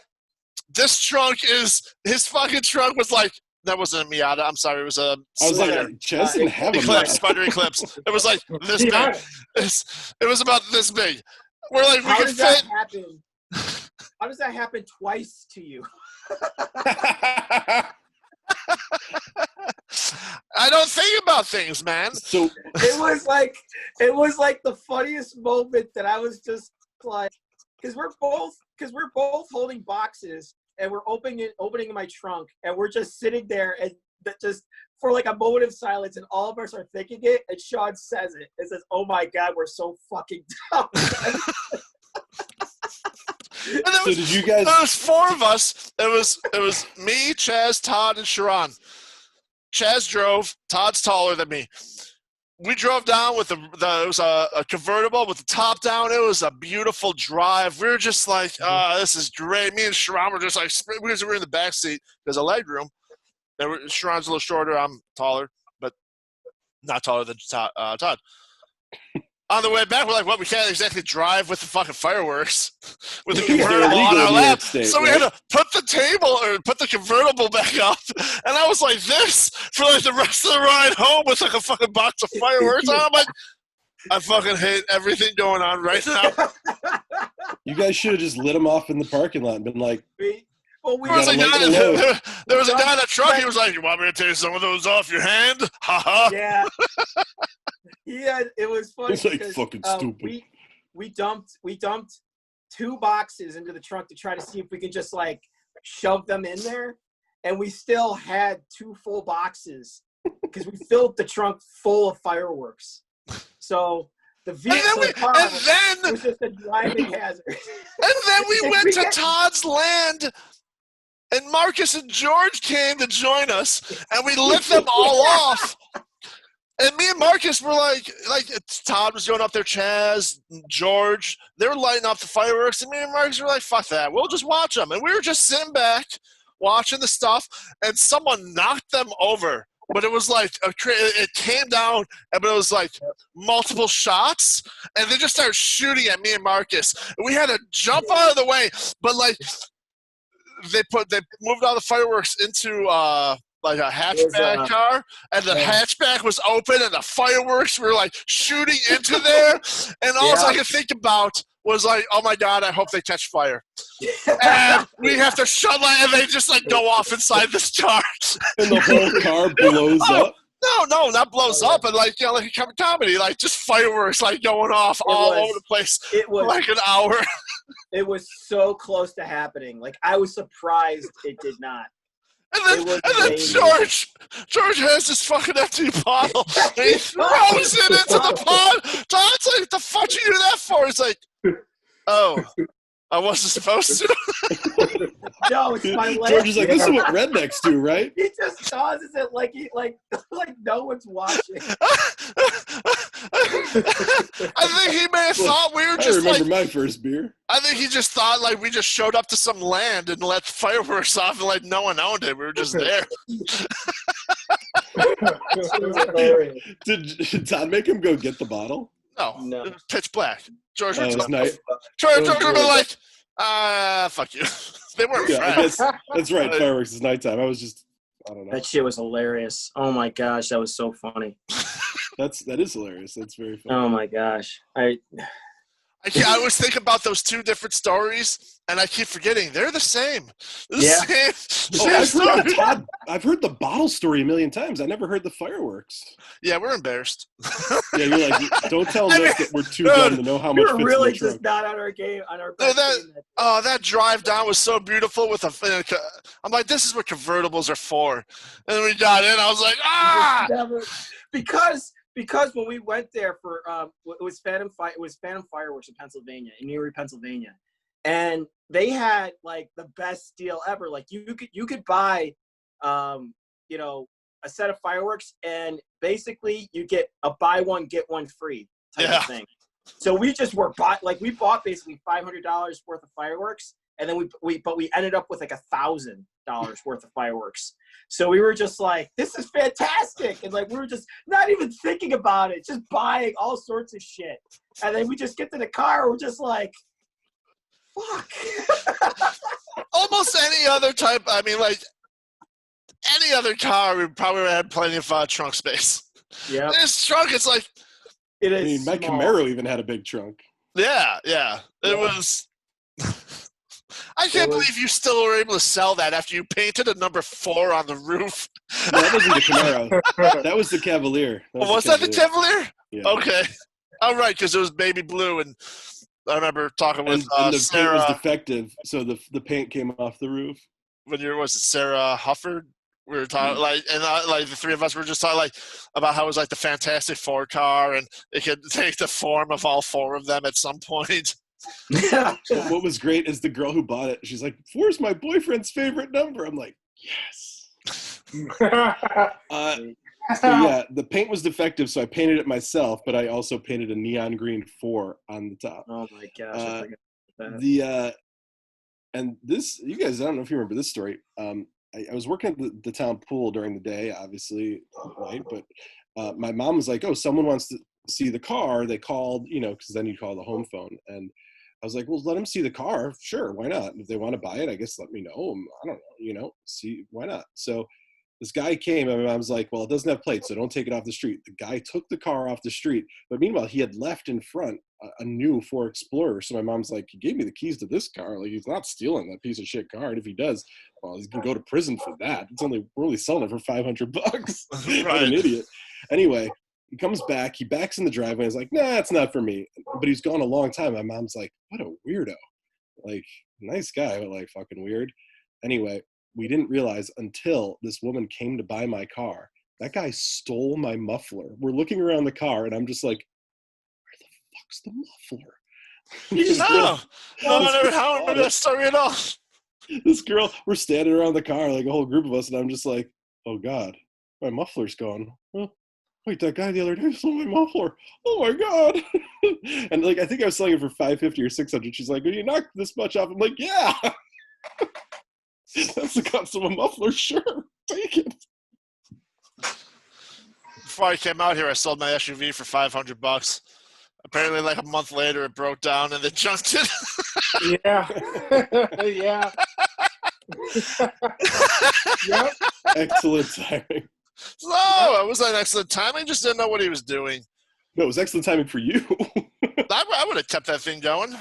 "This trunk is his fucking trunk was like." That wasn't a Miata. I'm sorry. It was a I was Spider. like, Chess didn't have a Eclipse, Miata. Spider Eclipse. It was like this big. Yeah. It was about this big. We're like, we How can does that fit. happen? How does that happen twice to you? I don't think about things, man. So It was like the funniest moment that I was just like, because we're both holding boxes and we're opening my trunk and we're just sitting there and just for like a moment of silence and all of us are thinking it and Sean says it. It says, "Oh my God, we're so fucking dumb." And did you guys? There was four of us. It was me, Chaz, Todd, and Sharon. Chaz drove. Todd's taller than me. We drove down with it was a convertible with the top down. It was a beautiful drive. We were just like, this is great. Me and Sharon were just like, we were in the back seat. There's a leg room. Sharon's a little shorter. I'm taller, but not taller than Todd. On the way back, we're like, well, we can't exactly drive with the fucking fireworks with the convertible on our lap. So we had to put the convertible back up. And I was like this for like the rest of the ride home with like a fucking box of fireworks. And I'm like, I fucking hate everything going on right now. You guys should have just lit them off in the parking lot and been like, There was a guy in that truck. He was like, "You want me to take some of those off your hand?" Ha ha. Yeah. Yeah, it was funny. It's like because, fucking stupid. We dumped 2 boxes into the trunk to try to see if we could just like shove them in there, and we still had 2 full boxes because we filled the trunk full of fireworks. So the vehicle was just a driving hazard. And then we went to Todd's land. And Marcus and George came to join us, and we lit them all off. And me and Marcus were like Todd was going up there, Chaz, George, they were lighting up the fireworks, and me and Marcus were like, fuck that, we'll just watch them. And we were just sitting back, watching the stuff, and someone knocked them over. But it was like, it came down, but it was like multiple shots, and they just started shooting at me and Marcus. And we had to jump out of the way, but like, they moved all the fireworks into like a hatchback car, and the hatchback was open, and the fireworks were like shooting into there, and all I could think about was like, oh my God, I hope they catch fire. And we have to shut and they just like go off inside this car. And the whole car blows up? No, not blows up, but like, you know, like a comedy, like just fireworks like going off all over the place. It was like an hour. It was so close to happening. Like I was surprised it did not. And then George has this fucking empty bottle, and he throws it into the pond. Todd's like, "The fuck you do that for?" He's like, "Oh, I wasn't supposed to." No, it's my leg. George is like, "This is what rednecks do, right?" He just tosses it like no one's watching. I think he may have thought we were just I remember my first beer. I think he just thought like we just showed up to some land and let fireworks off, and like no one owned it. We were just there. Did Todd make him go get the bottle? No. It was pitch black. George was night. George would be like, fuck you. They weren't friends. That's right. Fireworks is nighttime. I don't know. That shit was hilarious. Oh my gosh, that was so funny. That is hilarious. That's very funny. Oh my gosh. I always think about those 2 different stories, and I keep forgetting they're the same. I've heard the bottle story a million times. I never heard the fireworks. Yeah, we're embarrassed. Yeah, you're like, don't tell Nick that we're too dumb to know how much fits we're really in the trunk. just not on our game. That drive down was so beautiful with I'm like, this is what convertibles are for. And then we got in, I was like, Because when we went there for it was Phantom Fireworks in Pennsylvania, in Erie, Pennsylvania, and they had like the best deal ever. Like you could buy, a set of fireworks, and basically you get a buy one get one free type of thing. So we just were we bought basically $500 worth of fireworks, and then we ended up with like $1,000 worth of fireworks. So we were just like, this is fantastic, and like we were just not even thinking about it, just buying all sorts of shit. And then we just get to the car, we're just like, fuck. Almost any other type. I mean, like any other car, we probably had plenty of trunk space. Yeah, this trunk, it's like. It is. I mean, my Camaro even had a big trunk. Yeah. It was. I can't believe you still were able to sell that after you painted a number 4 on the roof. No, that wasn't the Camaro. That was the Cavalier. Was that the Cavalier? Yeah. Okay. All right, because it was baby blue, and I remember talking with and the Sarah. paint was defective, so the paint came off the roof. When was it Sarah Hufford? We were talking like the three of us were just talking about how it was like the Fantastic Four car, and it could take the form of all 4 of them at some point. But what was great is the girl who bought it. She's like, "4's my boyfriend's favorite number." I'm like, yes. So yeah, the paint was defective, so I painted it myself. But I also painted a neon green 4 on the top. Oh my gosh! I forgot about that. And this, you guys, I don't know if you remember this story. I was working at the town pool during the day, obviously, right? But my mom was like, "Oh, someone wants to see the car." They called, because then you call the home phone. And I was like, "Well, let them see the car. Sure, why not? If they want to buy it, I guess let me know. I don't know, see, why not?" So this guy came, and my mom's like, "Well, it doesn't have plates, so don't take it off the street." The guy took the car off the street, but meanwhile, he had left in front a new Ford Explorer. So my mom's like, "He gave me the keys to this car. Like, he's not stealing that piece of shit car. And if he does, well, he can go to prison for that. We're only selling it for $500. What an idiot." Anyway, he comes back. He backs in the driveway. He's like, "Nah, it's not for me." But he's gone a long time. My mom's like, "What a weirdo. Like, nice guy, but like fucking weird." Anyway, we didn't realize until this woman came to buy my car. That guy stole my muffler. We're looking around the car, and I'm just like, where the fuck's the muffler? I don't remember that story at all. This girl, we're standing around the car, like a whole group of us, and I'm just like, oh God, my muffler's gone. Huh? Wait, that guy the other day stole my muffler. Oh my God. And like, I think I was selling it for $550 or $600. She's like, "Will you knock this much off?" I'm like, "Yeah." That's the cost of a muffler, sure. Take it. Before I came out here, I sold my SUV for $500. Apparently, like a month later, it broke down and they junked it. Yeah. Yeah. Yep. Excellent timing. No, it was an excellent time. I just didn't know what he was doing. No, it was excellent timing for you. I would have kept that thing going.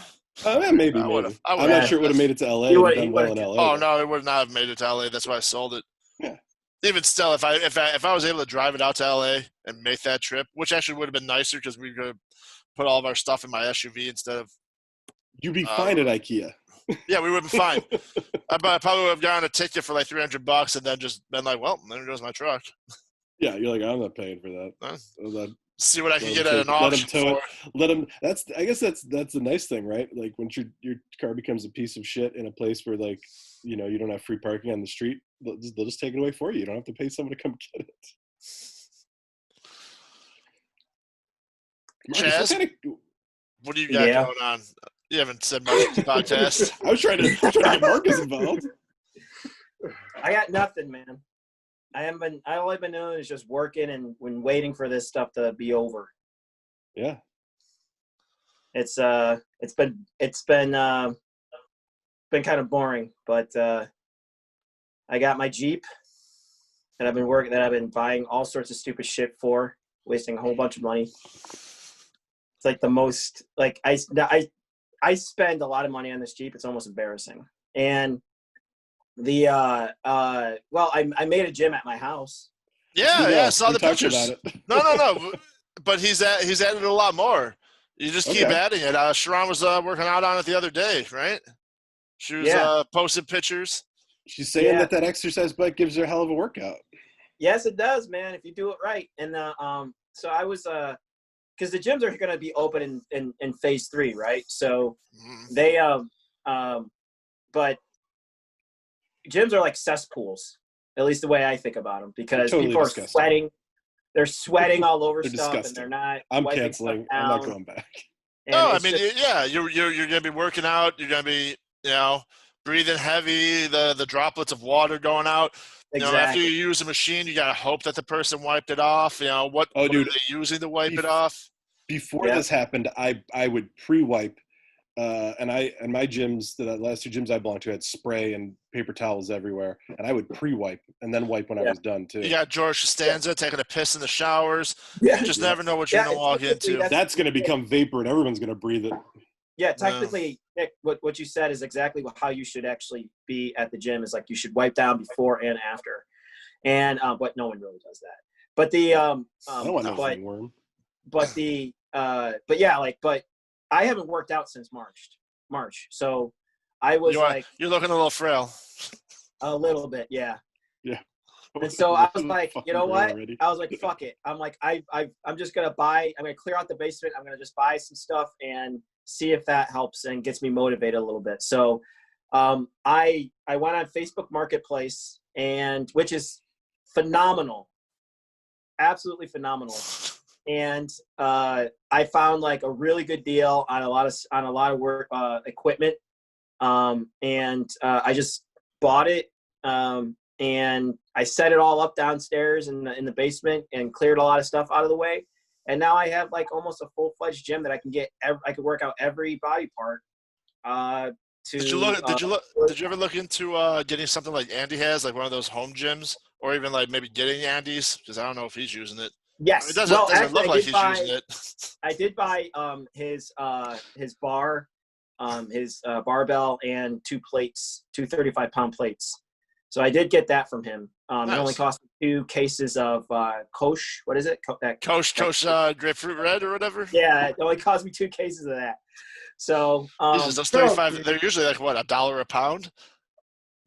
Yeah, maybe. I would've. I'm not sure it would have made it to LA. He It would've- done well in LA. Oh no, it would not have made it to LA. That's why I sold it. Yeah. Even still, if I was able to drive it out to LA and make that trip, which actually would have been nicer because we could put all of our stuff in my SUV instead of. You'd be fine at IKEA. Yeah, we would have been fine. I probably would have gotten a ticket for like $300 and then just been like, well, there goes my truck. Yeah, you're like, I'm not paying for that. Huh? See what I can get at at an auction for. Let them. I guess that's the nice thing, right? Like when your car becomes a piece of shit in a place where like you don't have free parking on the street, they'll just take it away for you. You don't have to pay someone to come get it. Chaz, what do you got going on? You haven't said much to the podcast. I was trying to get Marcus involved. I got nothing, man. All I've been doing is just working and when waiting for this stuff to be over. Yeah. It's been kind of boring, but I got my Jeep that I've been buying all sorts of stupid shit for, wasting a whole bunch of money. It's like the most, like I spend a lot of money on this Jeep. It's almost embarrassing. And I made a gym at my house. Yeah, I saw the talked pictures. about it. No, but he's added a lot more. You just keep adding it. Sharon was working out on it the other day, right? She was posting pictures. She's saying that exercise bike gives her a hell of a workout. Yes, it does, man, if you do it right. And so I was because the gyms are going to be open in phase 3, right? So they but gyms are like cesspools. At least the way I think about them, because Totally people are disgusting. sweating. They're sweating all over They're stuff, disgusting. and they're not. I'm wiping canceling. stuff I'm not down, going back. and No, I it's mean, just- yeah, you're gonna be working out. You're gonna be, breathing heavy. The droplets of water going out. After you exactly. use a machine, you gotta hope that the person wiped it off. What Oh, are dude. they using to wipe Bef- it off? Before Yeah. this happened, I would pre-wipe, and my gyms, the last 2 gyms I belonged to, had spray and paper towels everywhere, and I would pre-wipe and then wipe when I Yeah. was done too. You got George Costanza taking a piss in the showers. Yeah. You just Yeah. never know what you're Yeah, gonna walk technically, into. That's going to become vapor, and everyone's going to breathe it. Yeah, technically, Nick, what you said is exactly how you should actually be at the gym. Is like you should wipe down before and after, and but no one really does that. But the I don't want no but ringworm. but yeah, but I haven't worked out since March, so I was You're looking a little frail. a little bit, yeah. Yeah. And so I was Really like, you fucking know gray what? already. I was like, fuck it. I'm like, I'm just gonna I'm gonna clear out the basement. I'm gonna just buy some stuff and see if that helps and gets me motivated a little bit. So, I went on Facebook Marketplace, and which is phenomenal, absolutely phenomenal. And I found like a really good deal on a lot of work equipment, and I just bought it. And I set it all up downstairs in the basement and cleared a lot of stuff out of the way. And now I have like almost a full-fledged gym that I can I could work out every body part. Did you ever look into getting something like Andy has, like one of those home gyms, or even like maybe getting Andy's? Because I don't know if he's using it. Yes. It doesn't Actually, look like he's using it. I did buy his bar, his barbell, and 2 plates, 2 35-pound plates. So I did get that from him. Nice. It only cost me 2 cases of Kosh. What is it? Kosh grapefruit red or whatever. Yeah, it only cost me 2 cases of that. So Jesus, those 35. They're usually like what, $1 a pound?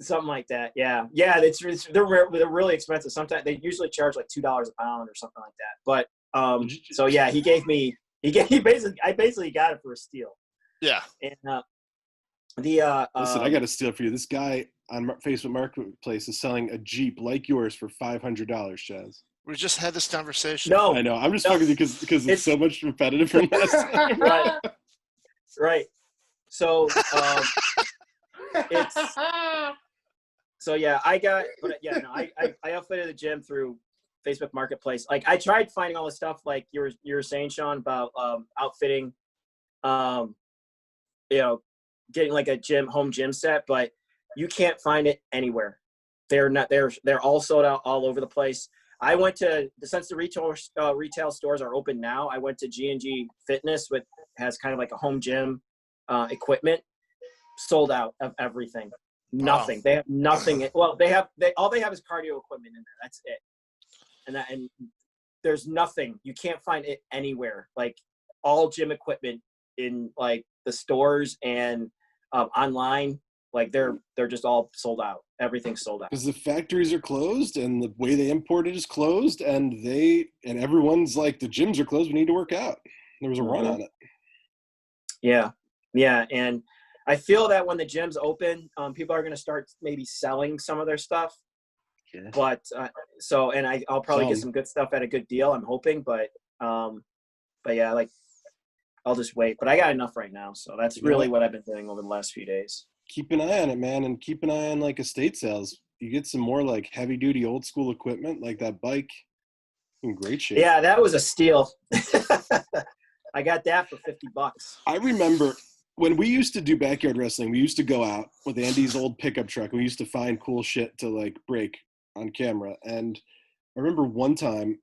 something like that. Yeah. They're really expensive. Sometimes they usually charge like $2 a pound or something like that. But so yeah, I basically got it for a steal. Yeah. And Listen, I got to steal for you. This guy on Facebook Marketplace is selling a Jeep like yours for $500, Chaz. We just had this conversation. No, I know. I'm just fucking because it's so much repetitive from last time. right. So so yeah, I outfitted the gym through Facebook Marketplace. Like I tried finding all the stuff like you were saying, Sean, about outfitting, getting like a home gym set, but you can't find it anywhere. They're all sold out all over the place. I went to, since the retail stores are open now, I went to G&G Fitness, which has kind of like a home gym equipment, sold out of everything. Nothing. Wow. They have nothing. Well, all they have is cardio equipment in there. That's it. And there's nothing. You can't find it anywhere. Like all gym equipment in like the stores and online, like they're just all sold out. Everything's sold out. Because the factories are closed and the way they import it is closed, and everyone's like, the gyms are closed, we need to work out. There was a run on it. Yeah. And I feel that when the gyms open, people are going to start maybe selling some of their stuff. Sure. But I'll probably get some good stuff at a good deal, I'm hoping. But yeah, like I'll just wait. But I got enough right now, so that's really what I've been doing over the last few days. Keep an eye on it, man, and keep an eye on like estate sales. You get some more like heavy duty old school equipment, like that bike, in great shape. Yeah, that was a steal. I got that for $50. I remember when we used to do backyard wrestling, we used to go out with Andy's old pickup truck. We used to find cool shit to like break on camera. And I remember one time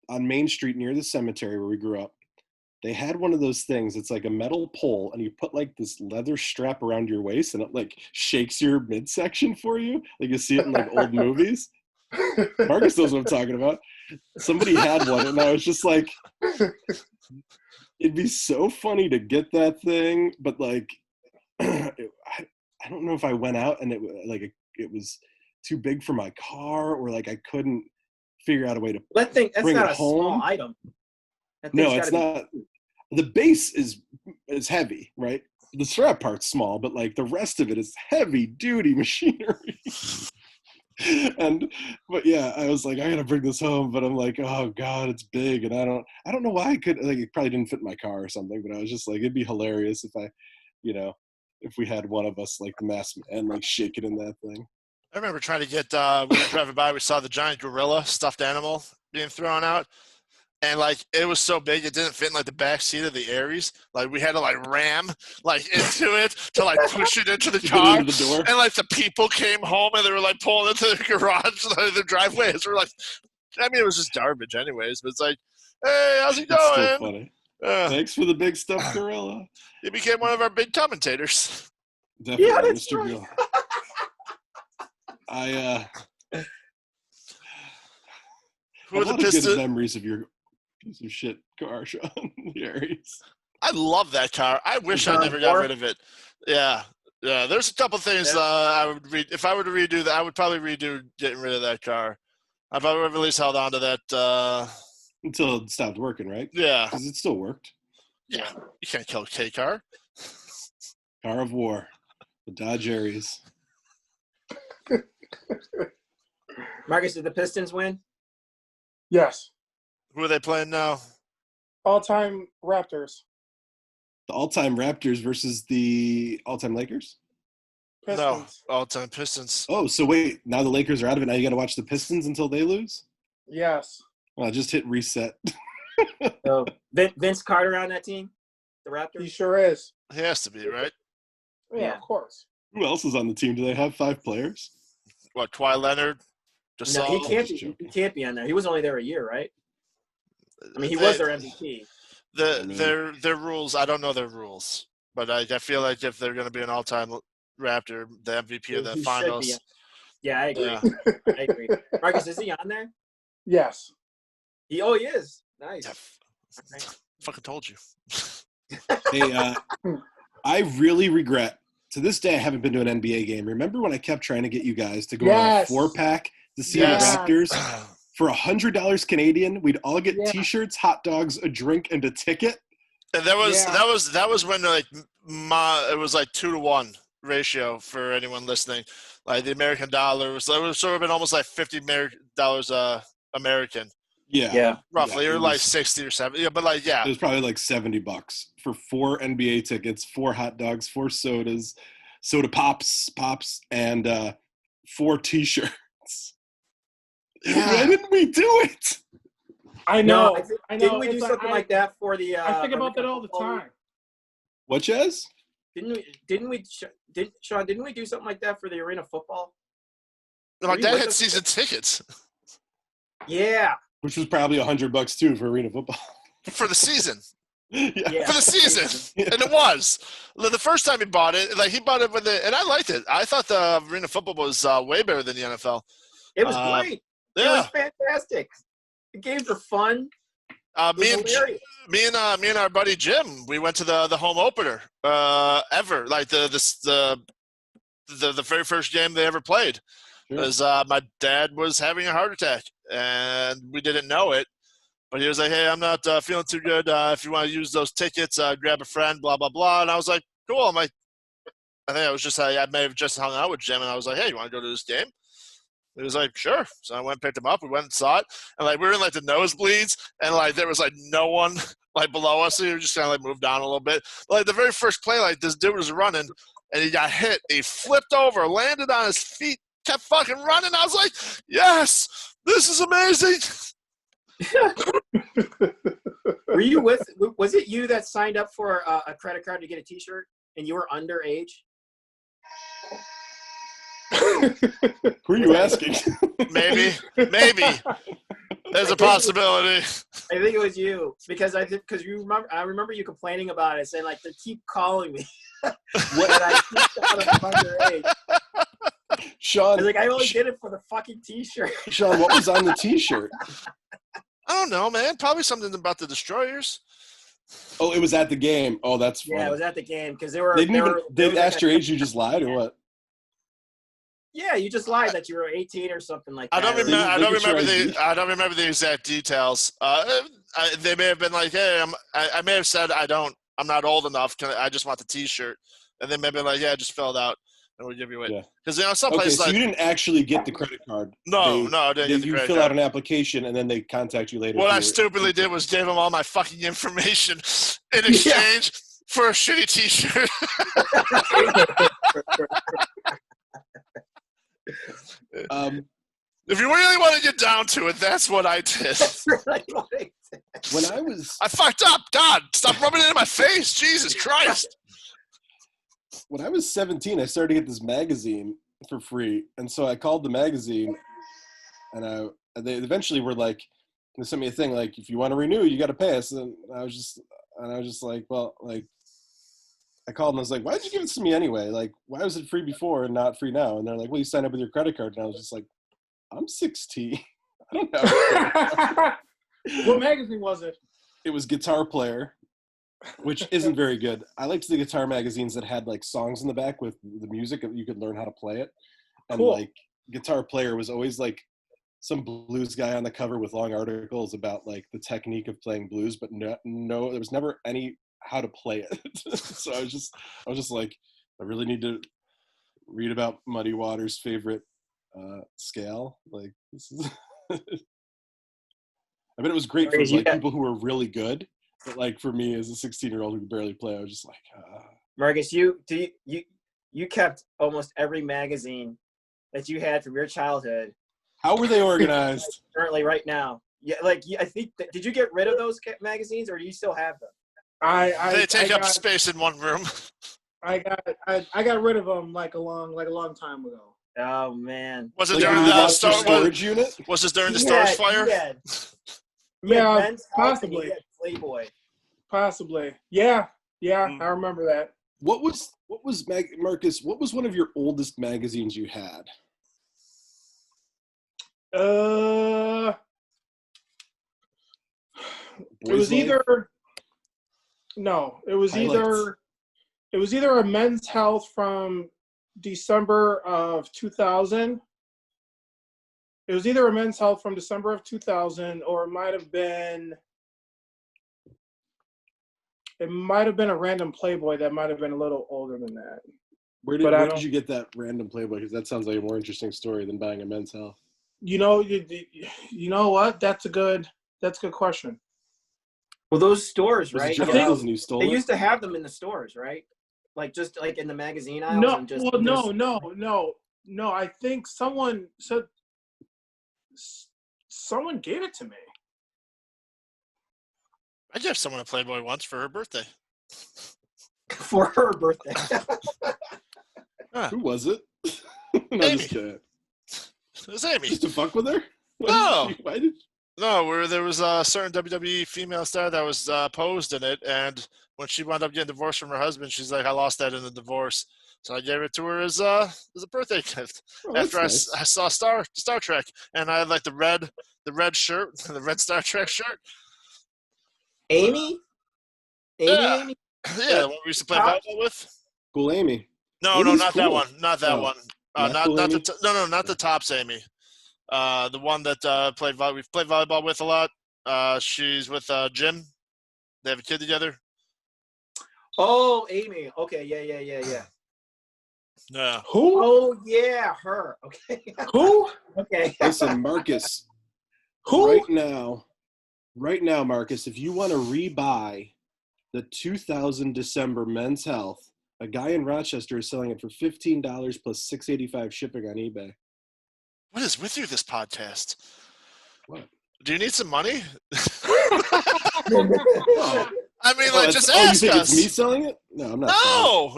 on Main Street near the cemetery where we grew up, they had one of those things. It's like a metal pole, and you put like this leather strap around your waist, and it like shakes your midsection for you. Like you see it in like old movies. Marcus knows what I'm talking about. Somebody had one, and I was just like, it'd be so funny to get that thing, but like, I don't know if I went out and it was too big for my car, or like I couldn't figure out a way to that's bring not it a home. small item. No, it's not. The base is heavy, right? The strap part's small, but like the rest of it is heavy duty machinery. But yeah, I was like, I gotta bring this home, but I'm like, oh god, it's big, and I don't know why I could, like, it probably didn't fit in my car or something, but I was just like, it'd be hilarious if if we had one of us like the masked man like shaking in that thing. I remember trying to get, we were driving by, we saw the giant gorilla stuffed animal being thrown out. And like it was so big, it didn't fit in like the back seat of the Aries. Like we had to like ram like into it to like push it into the Get car. into the door. And like the people came home and they were like pulling into the garage, like, the driveways. We're like, I mean, it was just garbage, anyways. But it's like, hey, how's it It's still going? funny. Thanks for the big stuffed gorilla. He became one of our big commentators. Definitely, Yeah, that's Mr. right. Gorilla. I Who a are the lot of good Pistons? memories of your piece of shit car, Sean. The Aries. I love that car. I wish I John never got Ford? rid of it. Yeah. Yeah, there's a couple things Yeah. I would if I were to redo that. I would probably redo getting rid of that car. I probably would have at least held on to that. Until it stopped working, right? Yeah, Because it still worked. yeah. You can't kill a K car. Car of War, the Dodge Aries. Marcus, did the Pistons win? Yes. Who are they playing now? All-time Raptors. The all-time Raptors versus the all-time Lakers. Pistons. No, all-time Pistons. Oh, so wait, now the Lakers are out of it. Now you got to watch the Pistons until they lose. Yes. Well, just hit reset. So Vince Carter on that team, the Raptors. He sure is. He has to be, right? Yeah, Yeah. of course. Who else is on the team? Do they have 5 players? What, Kawhi Leonard? No, Gasol? he can't just be. joking. He can't be on there. He was only there a year, right? I mean, he They- was their MVP. Their rules. I don't know their rules, but I feel like if they're going to be an all-time Raptor, the MVP of the He should finals. be. Yeah, I agree. Yeah. I agree. Marcus, is he on there? Yes. He is. Nice. Yeah, fucking told you. Hey, I really regret. To this day, I haven't been to an NBA game. Remember when I kept trying to get you guys to go Yes. on a 4-pack to see Yes. the Raptors? For $100 Canadian, we'd all get Yeah. T-shirts, hot dogs, a drink, and a ticket. And that was Yeah. that was when like it was like 2-to-1 ratio for anyone listening. Like the American dollar was sort of been almost like $50 American, Yeah, roughly, Yeah, or it like was- 60 or 70. Yeah, but like it was probably like $70 for 4 NBA tickets, 4 hot dogs, 4 sodas, soda pops, and 4 T-shirts. Why didn't we do it? I know. No, I know. Didn't we do It's something like that for the? I think about that all the football league? time. What, Chaz? Didn't we, Sean? Didn't we do something like that for the arena football? my Were you dad with had us? season tickets Yeah. Which was probably $100 too for arena football. for the season. Yeah. For the season, and it was the first time he bought it. Like he bought it and I liked it. I thought the arena football was way better than the NFL. It was great. It Yeah, was fantastic. The games were fun. me It was and hilarious. me and our buddy Jim, we went to the home opener ever, like the very first game they ever played. Sure. Because my dad was having a heart attack, and we didn't know it. But he was like, "Hey, I'm not feeling too good. If you want to use those tickets, grab a friend, blah blah blah." And I was like, "Cool." I think I may have just hung out with Jim, and I was like, "Hey, you want to go to this game?" He was like, "Sure." So I went and picked him up. We went and saw it, and like we were in like the nosebleeds, and like there was like no one like below us, so we were just kind of like moved down a little bit. Like the very first play, like this dude was running, and he got hit. He flipped over, landed on his feet, kept fucking running. I was like, "Yes, this is amazing." Were you with? Was it you that signed up for a credit card to get a T-shirt, and you were underage? Who are you asking? Maybe. There's a possibility. I think it was you because you remember. I remember you complaining about it, saying like they keep calling me. What? And I keep telling them I'm underage. I Sean, was like, I only did it for the fucking T-shirt. Sean, what was on the T-shirt? I don't know, man. Probably something about the Destroyers. Oh, it was at the game. Oh, that's funny. Yeah, it was at the game because they were. They didn't even. there They was like asked your age. You just lied, or what? Yeah, you just lied that you were 18 or something like that. I don't or- remember. Look at your ID. I don't remember the exact details. They may have been like, "Hey, I may have said I'm not old enough. I just want the T-shirt." And they may have been like, "Yeah, just fill it out." and we'll give you it. Yeah. Because some Okay, places so you didn't actually get the credit card. No, I didn't get the you credit fill card. out an application and then they contact you later. What I stupidly did was gave them all my fucking information in exchange for a shitty T-shirt. If you really want to get down to it, that's what I did. When I fucked up. God, stop rubbing it in my face. Jesus Christ. When I was 17, I started to get this magazine for free, and so I called the magazine, and they eventually were like, they sent me a thing like, if you want to renew, you got to pay us. And I was just like, well, like, I called and I was like, why did you give it to me anyway? Like, why was it free before and not free now? And they're like, well, you signed up with your credit card. And I was just like, I'm 16. I don't know. What magazine was it? It was Guitar Player, which isn't very good. I liked the guitar magazines that had like songs in the back with the music that you could learn how to play it. And like Guitar Player was always like some blues guy on the cover with long articles about like the technique of playing blues, but no, there was never any how to play it. So I was just like, I really need to read about Muddy Waters' favorite scale. Like, this is I bet it was great for like people who were really good, but like for me as a 16-year-old who could barely play, I was just like, Marcus, you kept almost every magazine that you had from your childhood. How were they organized? Currently, right now, I think. Did you get rid of those magazines, or do you still have them? They take up space in one room. I got rid of them like a long time ago. Oh man! Was it like during the storage unit? Was this during the storage fire? Yeah, possibly. Playboy. Possibly. Yeah. I remember that. What was Marcus? What was one of your oldest magazines you had? It was either a Men's Health from December of 2000. It was either a Men's Health from December of 2000, or it might have been a random Playboy that might have been a little older than that. Where did you get that random Playboy? Because that sounds like a more interesting story than buying a Men's Health. You know what? That's a good question. Well, those stores, right? They used to have them in the stores, right? Like just like in the magazine aisles. No. I think someone gave it to me. I gave someone a Playboy once for her birthday. For her birthday. Who was it? Amy. It was Amy. Just to fuck with her? No, there was a certain WWE female star that was posed in it, and when she wound up getting divorced from her husband, she's like, I lost that in the divorce. So I gave it to her as a birthday gift. After nice. I saw Star Trek, and I had like the red shirt, the red Star Trek shirt. Amy? Amy? Yeah, the one we used to play volleyball with. Cool Amy. No, not that one. Not that one. Not the Tops Amy. The one that we've played volleyball with a lot. She's with Jim. They have a kid together. Oh, Amy. Okay, yeah. Yeah. Who? Oh, yeah, her. Okay. Who? Okay. Listen, Marcus. Who? Right now, Marcus, if you want to rebuy the 2000 December Men's Health, a guy in Rochester is selling it for $15 plus $6.85 shipping on eBay. What is with you this podcast? What? Do you need some money? Oh. I mean, just ask you think us. It's me selling it? No, I'm not.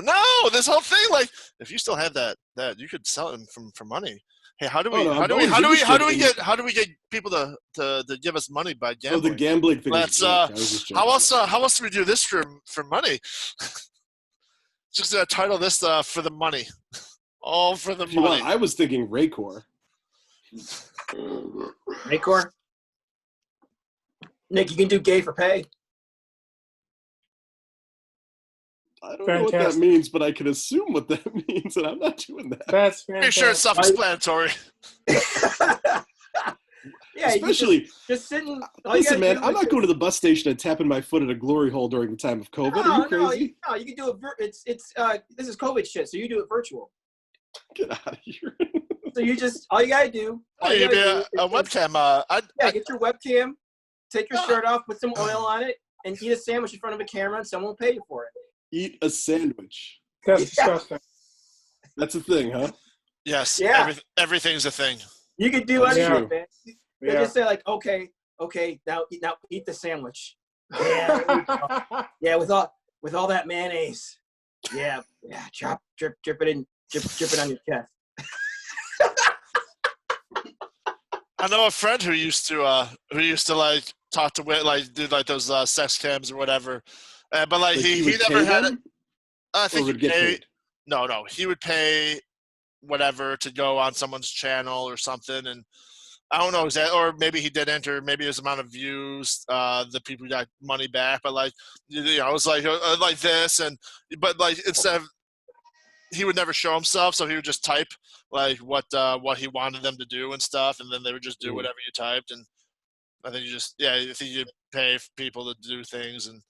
No. This whole thing, like, if you still had that you could sell it for money. Hey, how do we get people to give us money by gambling? Oh, the gambling thing. How else do we do this for money? Just title this for the money. All for the money. I was thinking Rakor. Rakor? Nick, you can do gay for pay. I don't know what that means, but I can assume what that means, and I'm not doing that. That's fantastic. Pretty sure it's self-explanatory. Yeah, especially just sitting. Listen, man, I'm not going to the bus station and tapping my foot at a glory hole during the time of COVID. Are you crazy? No, you can do it. This is COVID shit, so you do it virtual. Get out of here. So you just all you gotta do. Oh, you be a webcam. Get your webcam, take your shirt off, put some oil on it, and eat a sandwich in front of a camera, and someone will pay you for it. Eat a sandwich. That's disgusting. That's a thing, huh? Yes. Yeah. Everything's a thing. You could do That's anything, true. man. They just say like, okay, now eat the sandwich. Yeah, with all that mayonnaise. Yeah, drip it in, drip it on your chest. I know a friend who used to like talk to like do like those sex cams or whatever, but like he would never pay had it. them, I or think would he get paid. paid? No, he would pay whatever to go on someone's channel or something, and I don't know exactly, or maybe he did enter, maybe his amount of views, the people got money back, but like, you know, it was like this, but like instead of, he would never show himself, so he would just type like what he wanted them to do and stuff, and then they would just do whatever you typed, and I think I think you pay for people to do things, and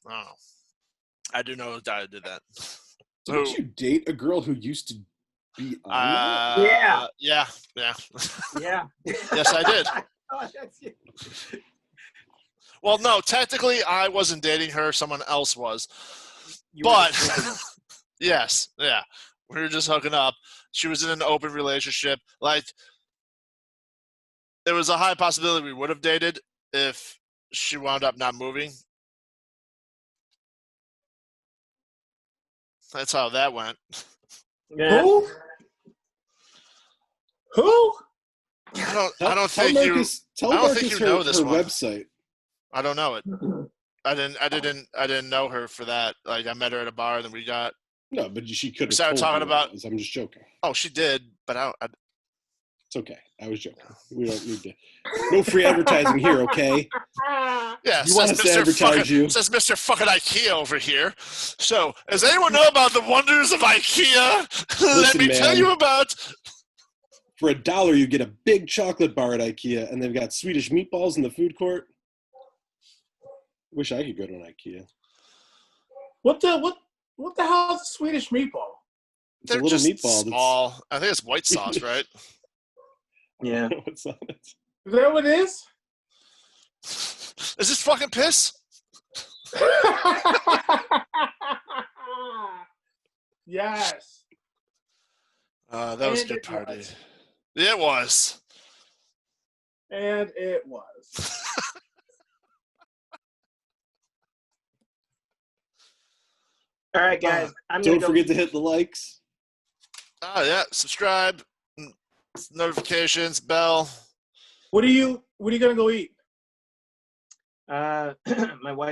I don't know. I do know a guy who did that. Didn't you date a girl who used to be on that? Yeah. Yeah. Yeah. Yes, I did. Oh, that's you. Well, no, technically I wasn't dating her, someone else was. You were But just yes, yeah. We were just hooking up. She was in an open relationship. Like, there was a high possibility we would have dated if she wound up not moving. That's how that went. yeah. Who? I don't think Tell I don't Marcus think you her, know this her one. website. I don't know it. I didn't know her for that. Like, I met her at a bar, and then we got. No, but she could have started told talking you about- what it was. I'm just joking. Oh, she did, but It's okay. I was joking. We don't need to. No free advertising here, okay? yeah. You want us to advertise you? Says Mr. Fucking IKEA over here. So, does anyone know about the wonders of IKEA? Let Listen, me tell man. you about. For $1, you get a big chocolate bar at IKEA, and they've got Swedish meatballs in the food court. Wish I could go to an IKEA. What the hell is a Swedish meatball? It's They're a little just meatball. small. I think it's white sauce, right? Yeah. What's on it? Is that what it is? Is this fucking piss? Yes. That was a And good it party. was. It was. And it was. All right, guys. I'm gonna Don't go forget eat. to hit the likes. Oh yeah, subscribe, notifications, bell. What are you gonna go eat? My wife